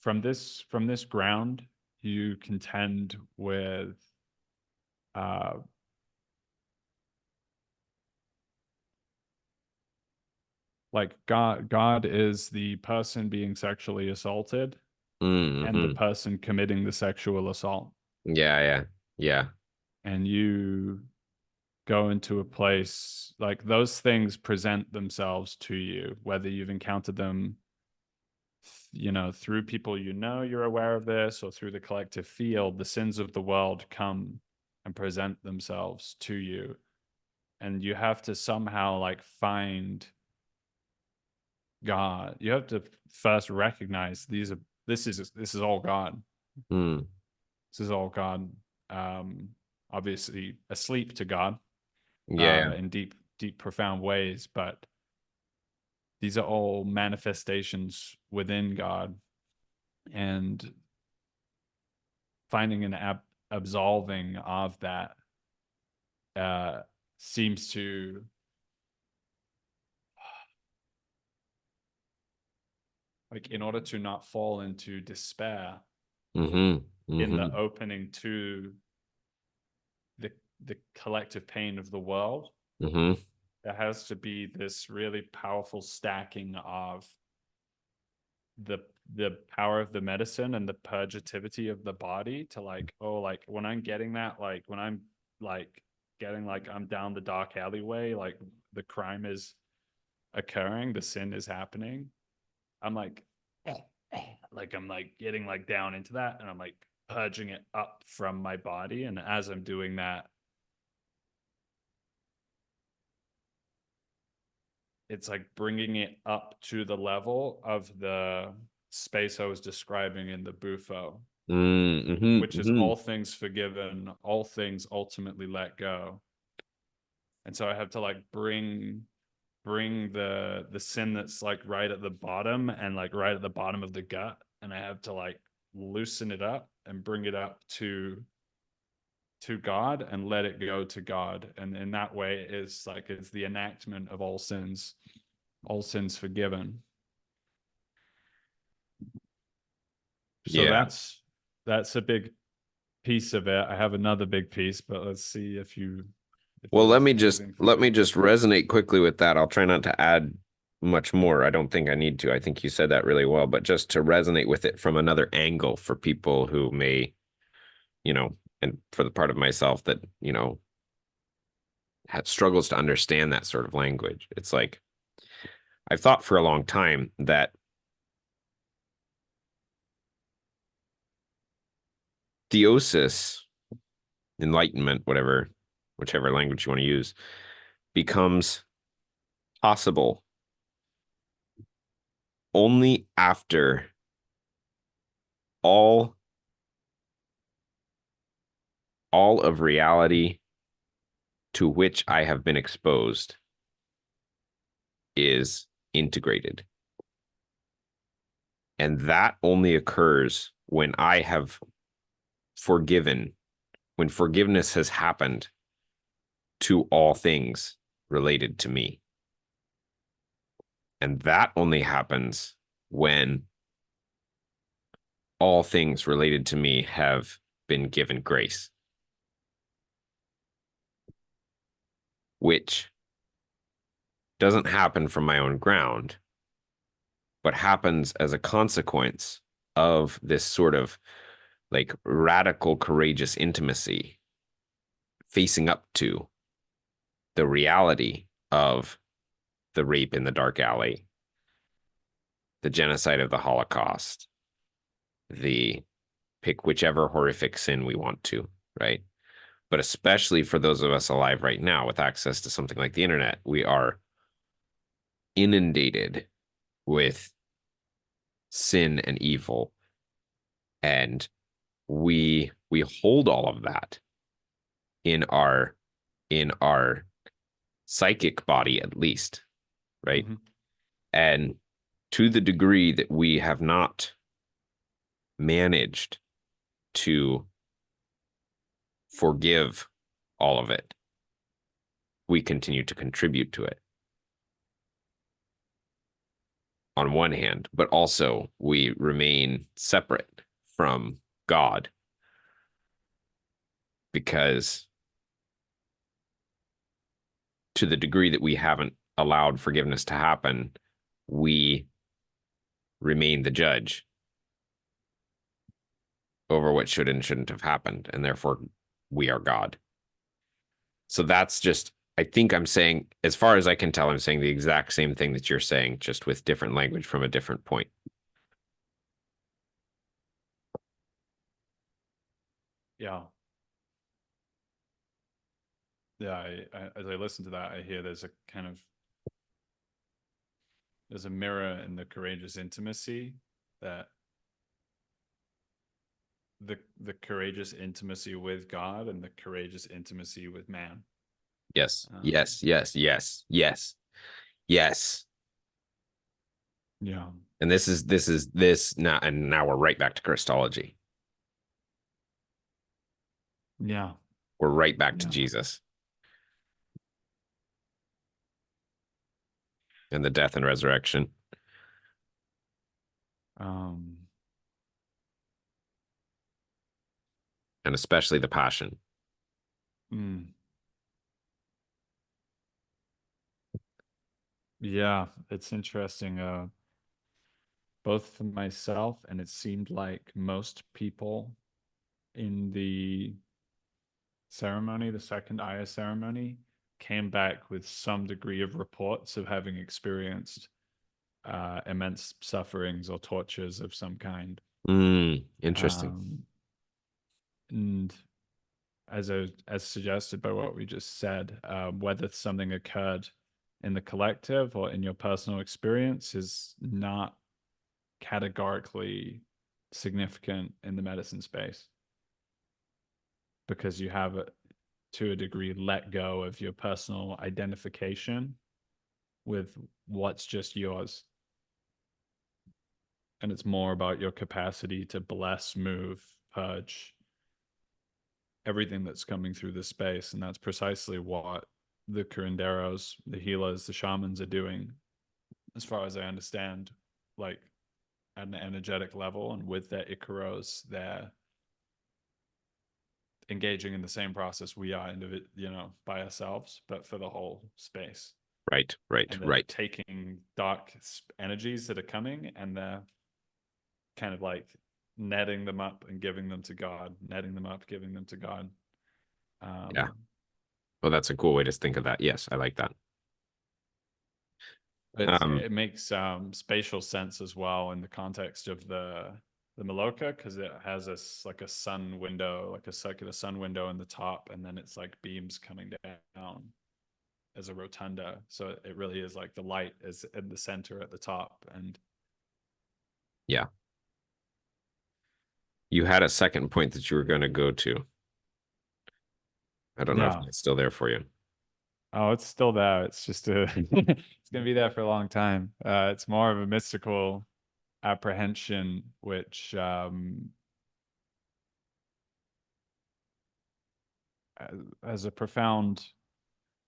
from this ground, you contend with uh, like God is the person being sexually assaulted and the Mm-hmm. person committing the sexual assault. Yeah, yeah, yeah. And you go into a place like those things present themselves to you, whether you've encountered them, through people you're aware of this, or through the collective field. The sins of the world come and present themselves to you, and you have to somehow like find God. You have to first recognize this is all God. Mm. This is all God. Um, Obviously asleep to God, Yeah. in deep, deep, profound ways, but these are all manifestations within God, and finding an absolving of that uh, seems to, like, in order to not fall into despair Mm-hmm. in Mm-hmm. the opening to the the collective pain of the world, Mm-hmm. there has to be this really powerful stacking of the the power of the medicine and the purgativity of the body to like, oh, like when I'm getting that, like when I'm like getting like I'm down the dark alleyway, like the crime is occurring, the sin is happening. I'm like I'm like getting like down into that, and I'm like purging it up from my body. And as I'm doing that, it's like bringing it up to the level of the space I was describing in the Bufo, Mm-hmm. which is Mm-hmm. all things forgiven, all things ultimately let go. And so I have to like bring the sin that's like right at the bottom and like right at the bottom of the gut, and I have to like loosen it up and bring it up to God and let it go to God. And in that way is like it's the enactment of all sins forgiven. So Yeah. that's a big piece of it. I have another big piece, but let's see if Well, it is anything for let you. me just resonate quickly with that. I'll try not to add much more. I don't think I need to. I think you said that really well, but just to resonate with it from another angle for people who may, and for the part of myself that, struggles to understand that sort of language. It's like I've thought for a long time that theosis, enlightenment, whichever language you want to use, becomes possible only after all all of reality to which I have been exposed is integrated. And that only occurs when I have forgiven, when forgiveness has happened to all things related to me. And that only happens when all things related to me have been given grace, which doesn't happen from my own ground, but happens as a consequence of this sort of like radical, courageous intimacy facing up to the reality of the rape in the dark alley, the genocide of the Holocaust, the pick whichever horrific sin we want to, right? But especially for those of us alive right now with access to something like the internet, we are inundated with sin and evil, and we hold all of that in our psychic body, at least, right? Mm-hmm. And to the degree that we have not managed to forgive all of it, we continue to contribute to it on one hand, but also we remain separate from God because to the degree that we haven't allowed forgiveness to happen, we remain the judge over what should and shouldn't have happened, and therefore we are God. So that's just, I think I'm saying, as far as I can tell, I'm saying the exact same thing that you're saying, just with different language from a different point. Yeah. Yeah. As I listen to that, I hear there's a kind of there's a mirror in the courageous intimacy that the courageous intimacy with God and the courageous intimacy with man. Yes, Um, yes, yes, yes, yes, yes. yeah. And this now, and now we're right back to Christology. Yeah. We're right back to Yeah. Jesus and the death and resurrection, Um, and especially the passion. mm, yeah, it's interesting. Both for myself and it seemed like most people in the ceremony, the second Aya ceremony, came back with some degree of reports of having experienced immense sufferings or tortures of some kind. Interesting. Um, and as suggested by what we just said, whether something occurred in the collective or in your personal experience is not categorically significant in the medicine space because you have to a degree let go of your personal identification with what's just yours, and it's more about your capacity to bless, move, purge everything that's coming through the space. And that's precisely what the curanderos, the healers, the shamans are doing, as far as I understand, like at an energetic level. And with their Icaros, they're engaging in the same process we are, by ourselves, but for the whole space. Right, right, And they're right. taking dark energies that are coming and they're kind of like netting them up and giving them to God, netting them up, giving them to God. Yeah. Um, Well, that's a cool way to think of that. Yes, I like that. Um, it makes spatial sense as well in the context of the Maloka because it has like a sun window, like a circular sun window in the top, and then it's like beams coming down as a rotunda. So it really is like the light is in the center at the top, and yeah. You had a second point that you were going to go to. I don't know if Yeah. it's still there for you. Oh, it's still there. It's just it's gonna be there for a long time. It's more of a mystical apprehension, which has a profound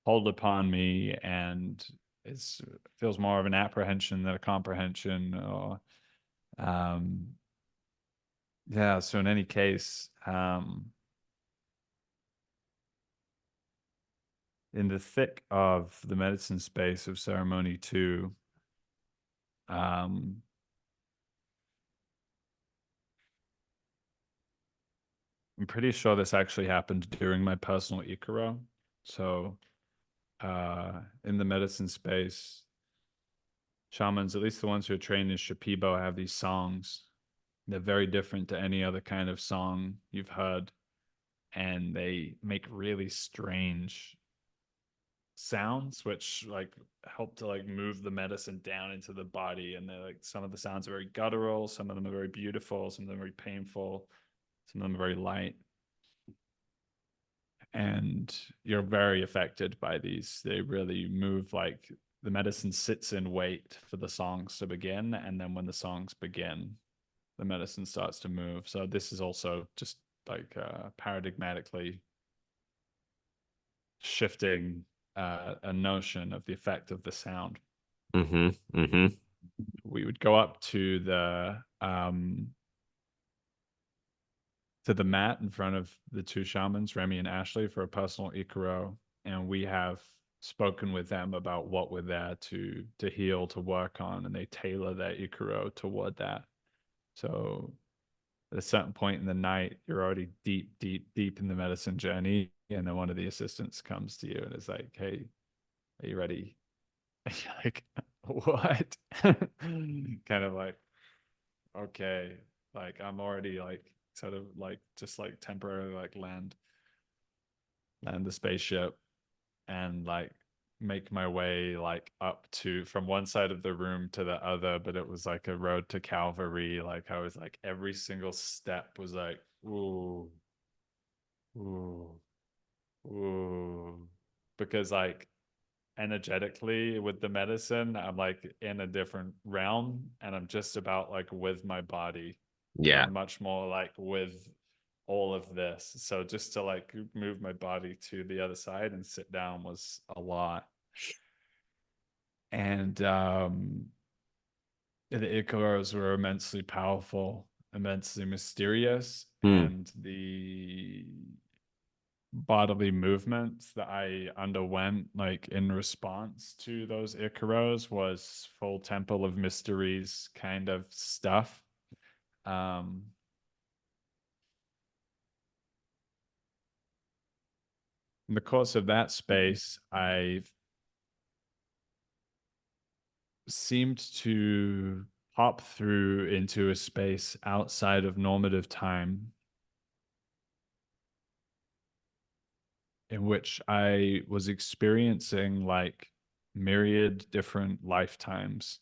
hold upon me, and it's feels more of an apprehension than a comprehension. Or um, yeah. So in any case, in the thick of the medicine space of ceremony two, um, I'm pretty sure this actually happened during my personal Ikaro. So, in the medicine space, shamans, at least the ones who are trained in Shipibo, have these songs. They're very different to any other kind of song you've heard, and they make really strange sounds, which like help to like move the medicine down into the body. And they're like some of the sounds are very guttural, some of them are very beautiful, some of them are very painful, some of them are very light. And you're very affected by these. They really move, like the medicine sits in wait for the songs to begin, and then when the songs begin, the medicine starts to move. So this is also just like paradigmatically shifting a notion of the effect of the sound. Mm-hmm. Mm-hmm. We would go up to the mat in front of the two shamans, Remy and Ashley, for a personal Ikaro, and we have spoken with them about what we're there to heal, to work on, and they tailor their Ikaro toward that. So at a certain point in the night, you're already deep, deep, deep in the medicine journey, and then one of the assistants comes to you and is like, "Hey, are you ready?" And you're like, "What?" Kind of like, okay, like I'm already like sort of like just like temporarily like land the spaceship and like make my way like up to from one side of the room to the other, but it was like a road to Calvary. Like I was like every single step was like ooh, ooh, ooh, because like energetically with the medicine, I'm like in a different realm, and I'm just about like with my body. Yeah. I'm much more like with all of this. So just to like move my body to the other side and sit down was a lot. And the Icaros were immensely powerful, immensely mysterious, Hmm. and the bodily movements that I underwent like in response to those Icaros was full Temple of Mysteries kind of stuff. Um, in the course of that space, I seemed to hop through into a space outside of normative time in which I was experiencing like myriad different lifetimes.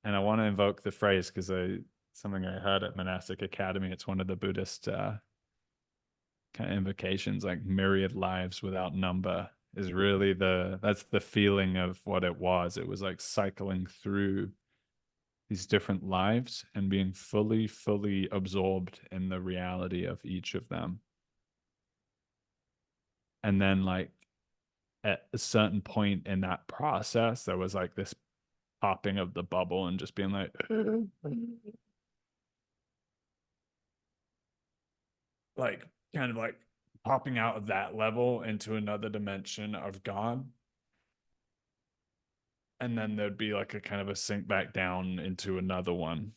And I want to invoke the phrase because I something I heard at Monastic Academy. It's one of the Buddhist kind of invocations, like myriad lives without number is really that's the feeling of what it was. It was like cycling through these different lives and being fully, fully absorbed in the reality of each of them. And then, like, at a certain point in that process, there was like this popping of the bubble and just being like, like, kind of like popping out of that level into another dimension of God. And then there'd be like a kind of a sink back down into another one.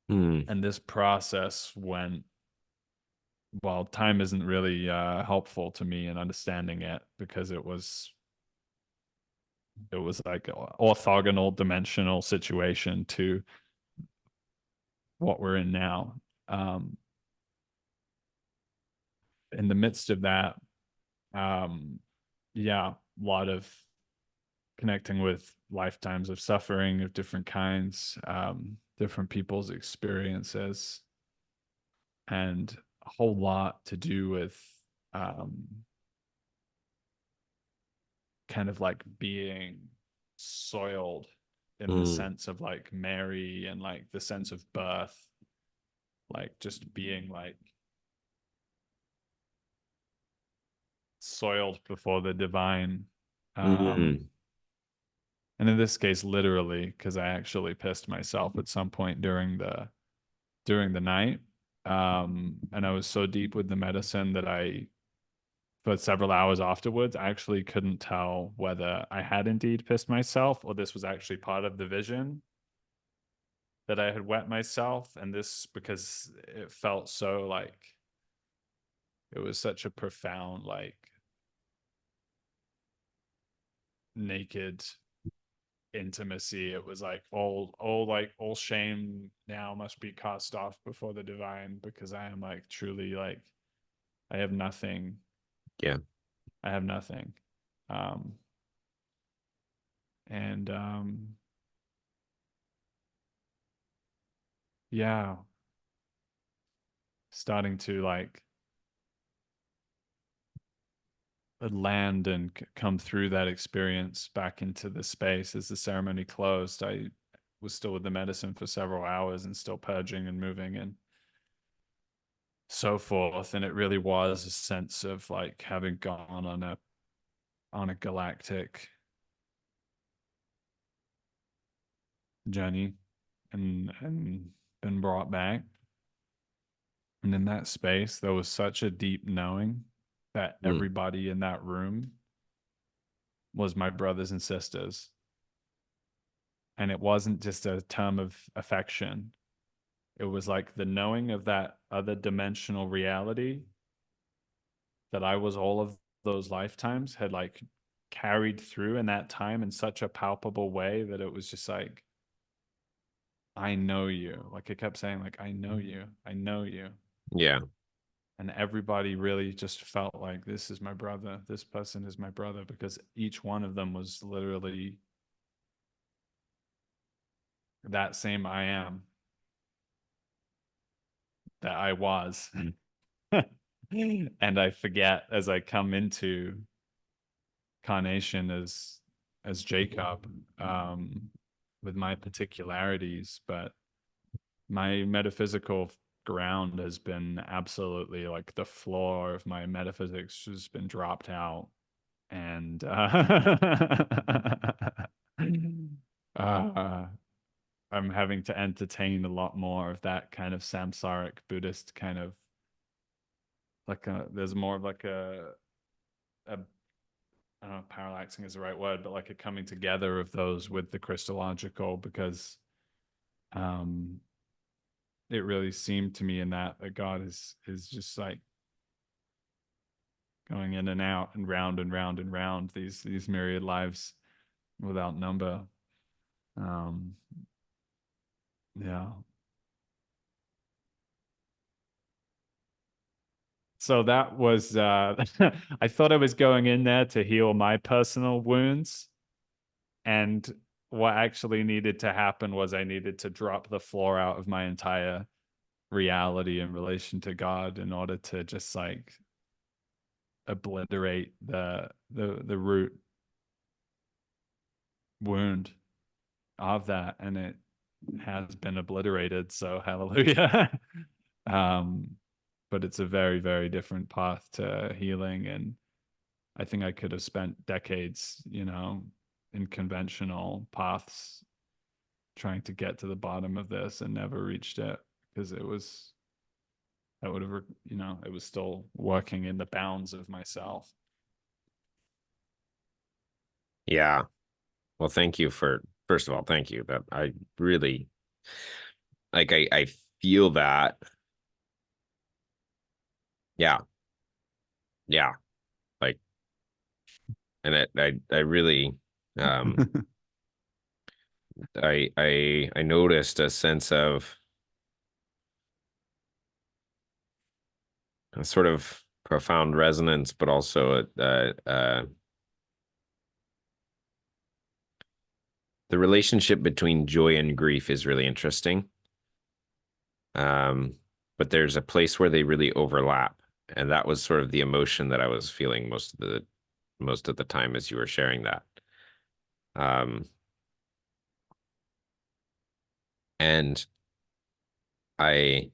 Hmm. And this process went, well, time isn't really helpful to me in understanding it because it was like an orthogonal dimensional situation to what we're in now. Um, in the midst of that, um, yeah, a lot of connecting with lifetimes of suffering of different kinds, different people's experiences. and a whole lot to do with um, kind of like being soiled in the Mm, sense of like Mary and like the sense of birth, like just being like soiled before the divine. Um, mm, and in this case, literally, because I actually pissed myself at some point during the night. And I was so deep with the medicine that for several hours afterwards, I actually couldn't tell whether I had indeed pissed myself or this was actually part of the vision that I had wet myself. And this, because it felt so like it was such a profound, like naked intimacy. It was like all shame now must be cast off before the divine because I am like truly like I have nothing. yeah. I have nothing. Um and yeah, starting to like land and come through that experience back into the space as the ceremony closed. I was still with the medicine for several hours and still purging and moving and so forth. And it really was a sense of like having gone on a galactic journey and been brought back. And in that space, there was such a deep knowing that Mm, everybody in that room was my brothers and sisters. And it wasn't just a term of affection. It was like the knowing of that other dimensional reality that I was all of those lifetimes had like carried through in that time in such a palpable way that it was just like, I know you. Like it kept saying, like, I know you. I know you. yeah. And everybody really just felt like this is my brother. This person is my brother because each one of them was literally that same I am that I was. And I forget as I come into carnation as Jacob, with my particularities, but my metaphysical ground has been absolutely like the floor of my metaphysics has been dropped out, and uh, I'm having to entertain a lot more of that kind of samsaric Buddhist kind of like there's more of like a I don't know if parallaxing is the right word, but like a coming together of those with the Christological because um it really seemed to me in that God is just like going in and out and round and round and round these myriad lives without number. Um yeah. So that was I thought I was going in there to heal my personal wounds. And what actually needed to happen was I needed to drop the floor out of my entire reality in relation to God in order to just like obliterate the root wound of that. And it has been obliterated. So hallelujah. um, but it's a very, very different path to healing. And I think I could have spent decades, in conventional paths trying to get to the bottom of this and never reached it because that would have, it was still working in the bounds of myself. Yeah. Well, thank you for, first of all, thank you. That I really like, I feel that. Yeah. Yeah. Like, and I really, um, I noticed a sense of a sort of profound resonance, but also the relationship between joy and grief is really interesting. Um, but there's a place where they really overlap. And that was sort of the emotion that I was feeling most of the time as you were sharing that. Um, and I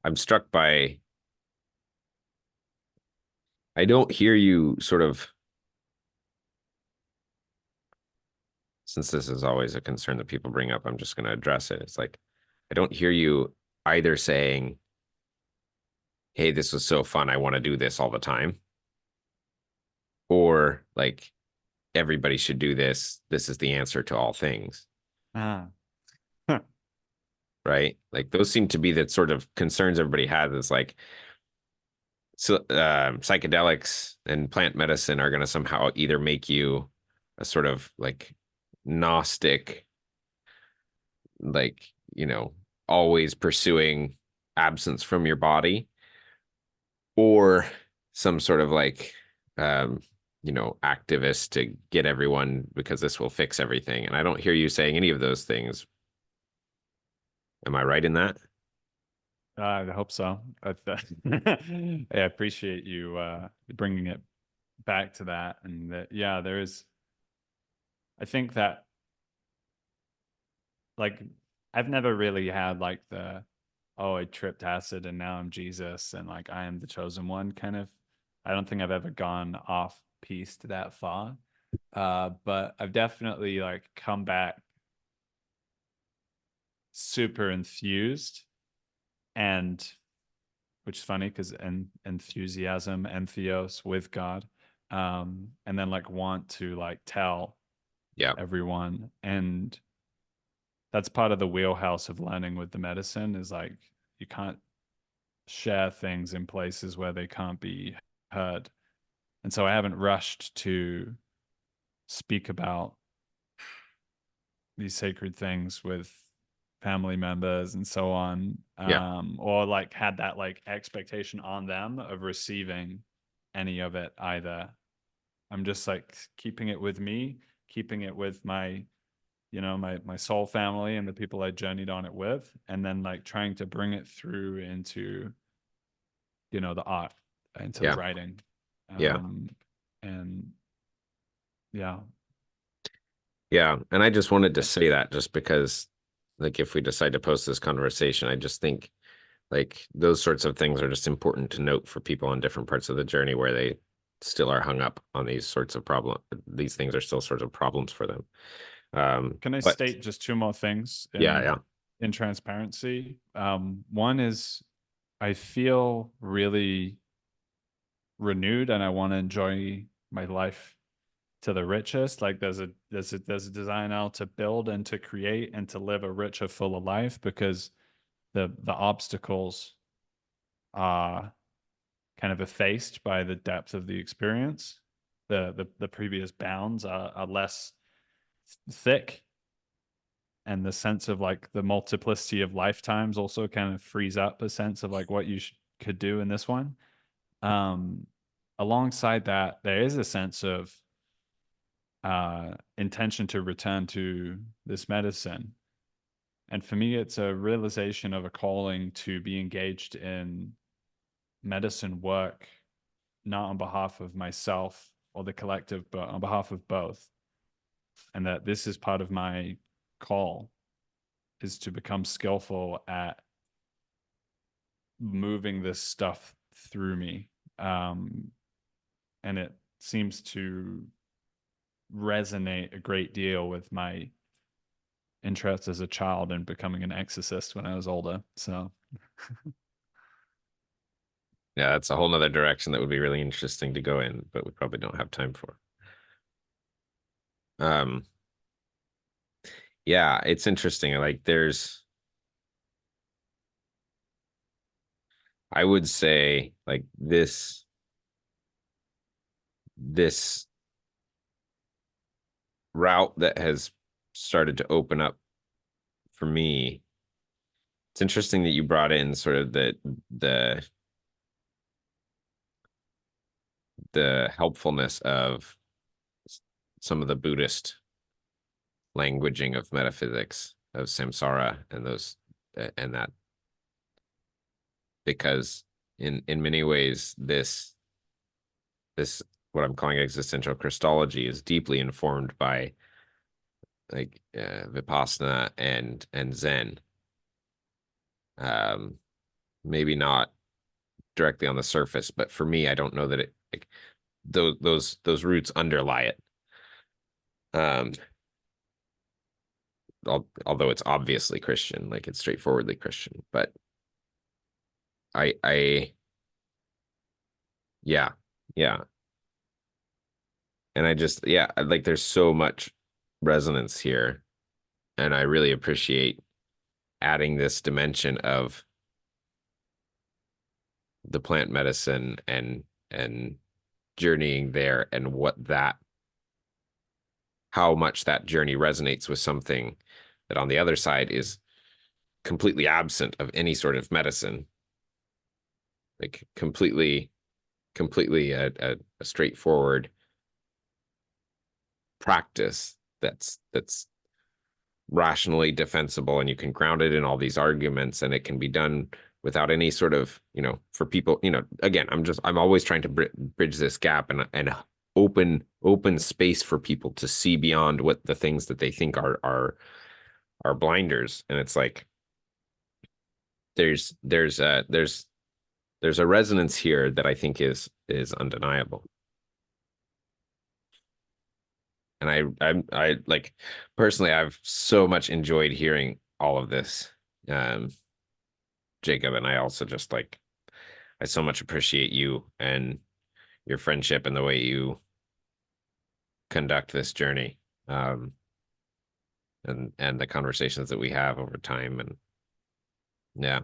I'm struck by I don't hear you sort of, since this is always a concern that people bring up, I'm just going to address it. It's like I don't hear you either saying, "Hey, this was so fun. I want to do this all the time," or like everybody should do this. This is the answer to all things, Ah. right? Like those seem to be the sort of concerns everybody has. Is like, so psychedelics and plant medicine are going to somehow either make you a sort of like gnostic, like, always pursuing absence from your body, or some sort of like, um, activist to get everyone because this will fix everything. And I don't hear you saying any of those things. Am I right in that? I hope so. I appreciate you bringing it back to that, and that yeah, there is. I think that like I've never really had like the oh I tripped acid and now I'm Jesus and like I am the chosen one kind of. I don't think I've ever gone off piste that far. But I've definitely like come back super enthused and which is funny because enthusiasm, entheos with God, and then like want to like tell Yeah. everyone, and that's part of the wheelhouse of learning with the medicine is like you can't share things in places where they can't be heard, and so I haven't rushed to speak about these sacred things with family members and so on, Yeah. or like had that like expectation on them of receiving any of it either. I'm just like keeping it with me, keeping it with my, my soul family and the people I journeyed on it with, and then like trying to bring it through into, the art, into the Yeah. writing. Yeah. Um, and yeah, Yeah. And I just wanted to say that just because, like, if we decide to post this conversation, I just think like those sorts of things are just important to note for people on different parts of the journey where they still are hung up on these sorts of problem. These things are still sorts of problems for them. can I But state just two more things yeah, in yeah, transparency? One is I feel really renewed and I want to enjoy my life to the richest. Like there's a desire now to build and to create and to live a richer, fuller life because the obstacles are kind of effaced by the depth of the experience. The previous bounds are less thick, and the sense of like the multiplicity of lifetimes also kind of frees up a sense of like what you could do in this one. Um, Alongside that, there is a sense of intention to return to this medicine. And for me, it's a realization of a calling to be engaged in medicine work, not on behalf of myself or the collective, but on behalf of both. And that this is part of my call is to become skillful at moving this stuff through me. Um, and it seems to resonate a great deal with my interest as a child in becoming an exorcist when I was older. So yeah. That's a whole nother direction that would be really interesting to go in, but we probably don't have time for. Um, yeah, it's interesting. Like I would say like this route that has started to open up for me. It's interesting that you brought in sort of the the helpfulness of some of the Buddhist languaging of metaphysics of samsara and those and that because in many ways this what I'm calling existential Christology is deeply informed by like Vipassana and Zen. Um, Maybe not directly on the surface, but for me, I don't know that it like those roots underlie it. Um, Although it's obviously Christian, like it's straightforwardly Christian, but I yeah, yeah, and I just yeah, like there's so much resonance here, and I really appreciate adding this dimension of the plant medicine and journeying there and what that how much that journey resonates with something that on the other side is completely absent of any sort of medicine, like completely a straightforward practice that's rationally defensible, and you can ground it in all these arguments, and it can be done without any sort of, for people, again, I'm always trying to bridge this gap and open space for people to see beyond what the things that they think are blinders. And it's like there's a resonance here that I think is undeniable. And I like personally, I've so much enjoyed hearing all of this, um, Jacob, and I also just like I so much appreciate you and your friendship and the way you conduct this journey, and the conversations that we have over time. And yeah,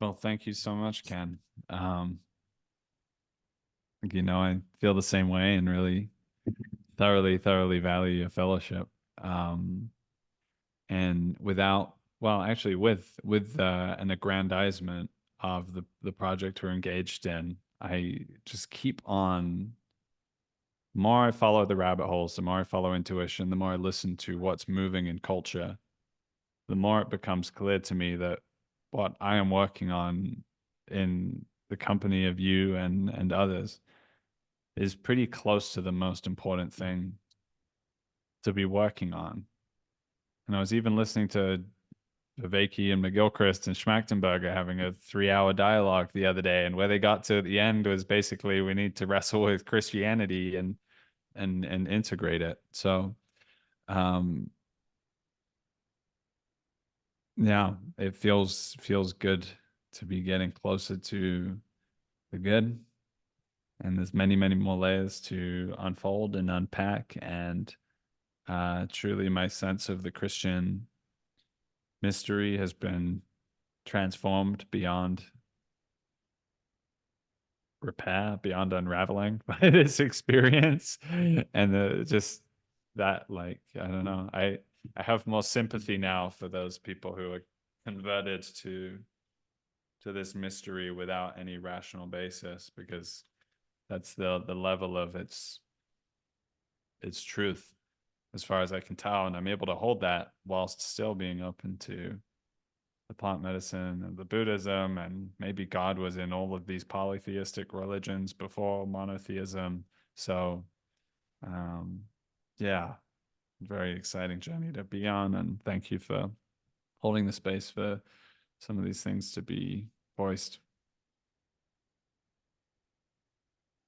Well, thank you so much, Ken. Um, I feel the same way and really thoroughly value your fellowship. Um, and actually, with an aggrandizement of the project we're engaged in, I just keep on. The more I follow the rabbit holes, the more I follow intuition, the more I listen to what's moving in culture, the more it becomes clear to me that what I am working on in the company of you and others is pretty close to the most important thing to be working on. And I was even listening to Viveki and McGilchrist and Schmachtenberger having a 3 hour dialogue the other day, and where they got to at the end was basically we need to wrestle with Christianity and integrate it. So um yeah, it feels good to be getting closer to the good. And there's many more layers to unfold and unpack. And truly, my sense of the Christian mystery has been transformed beyond repair, beyond unraveling by this experience. And just that, like, I don't know, I have more sympathy now for those people who are converted to this mystery without any rational basis, because that's the level of its truth as far as I can tell. And I'm able to hold that whilst still being open to the plant medicine and the Buddhism, and maybe God was in all of these polytheistic religions before monotheism. So um yeah, very exciting journey to be on, and thank you for holding the space for some of these things to be voiced.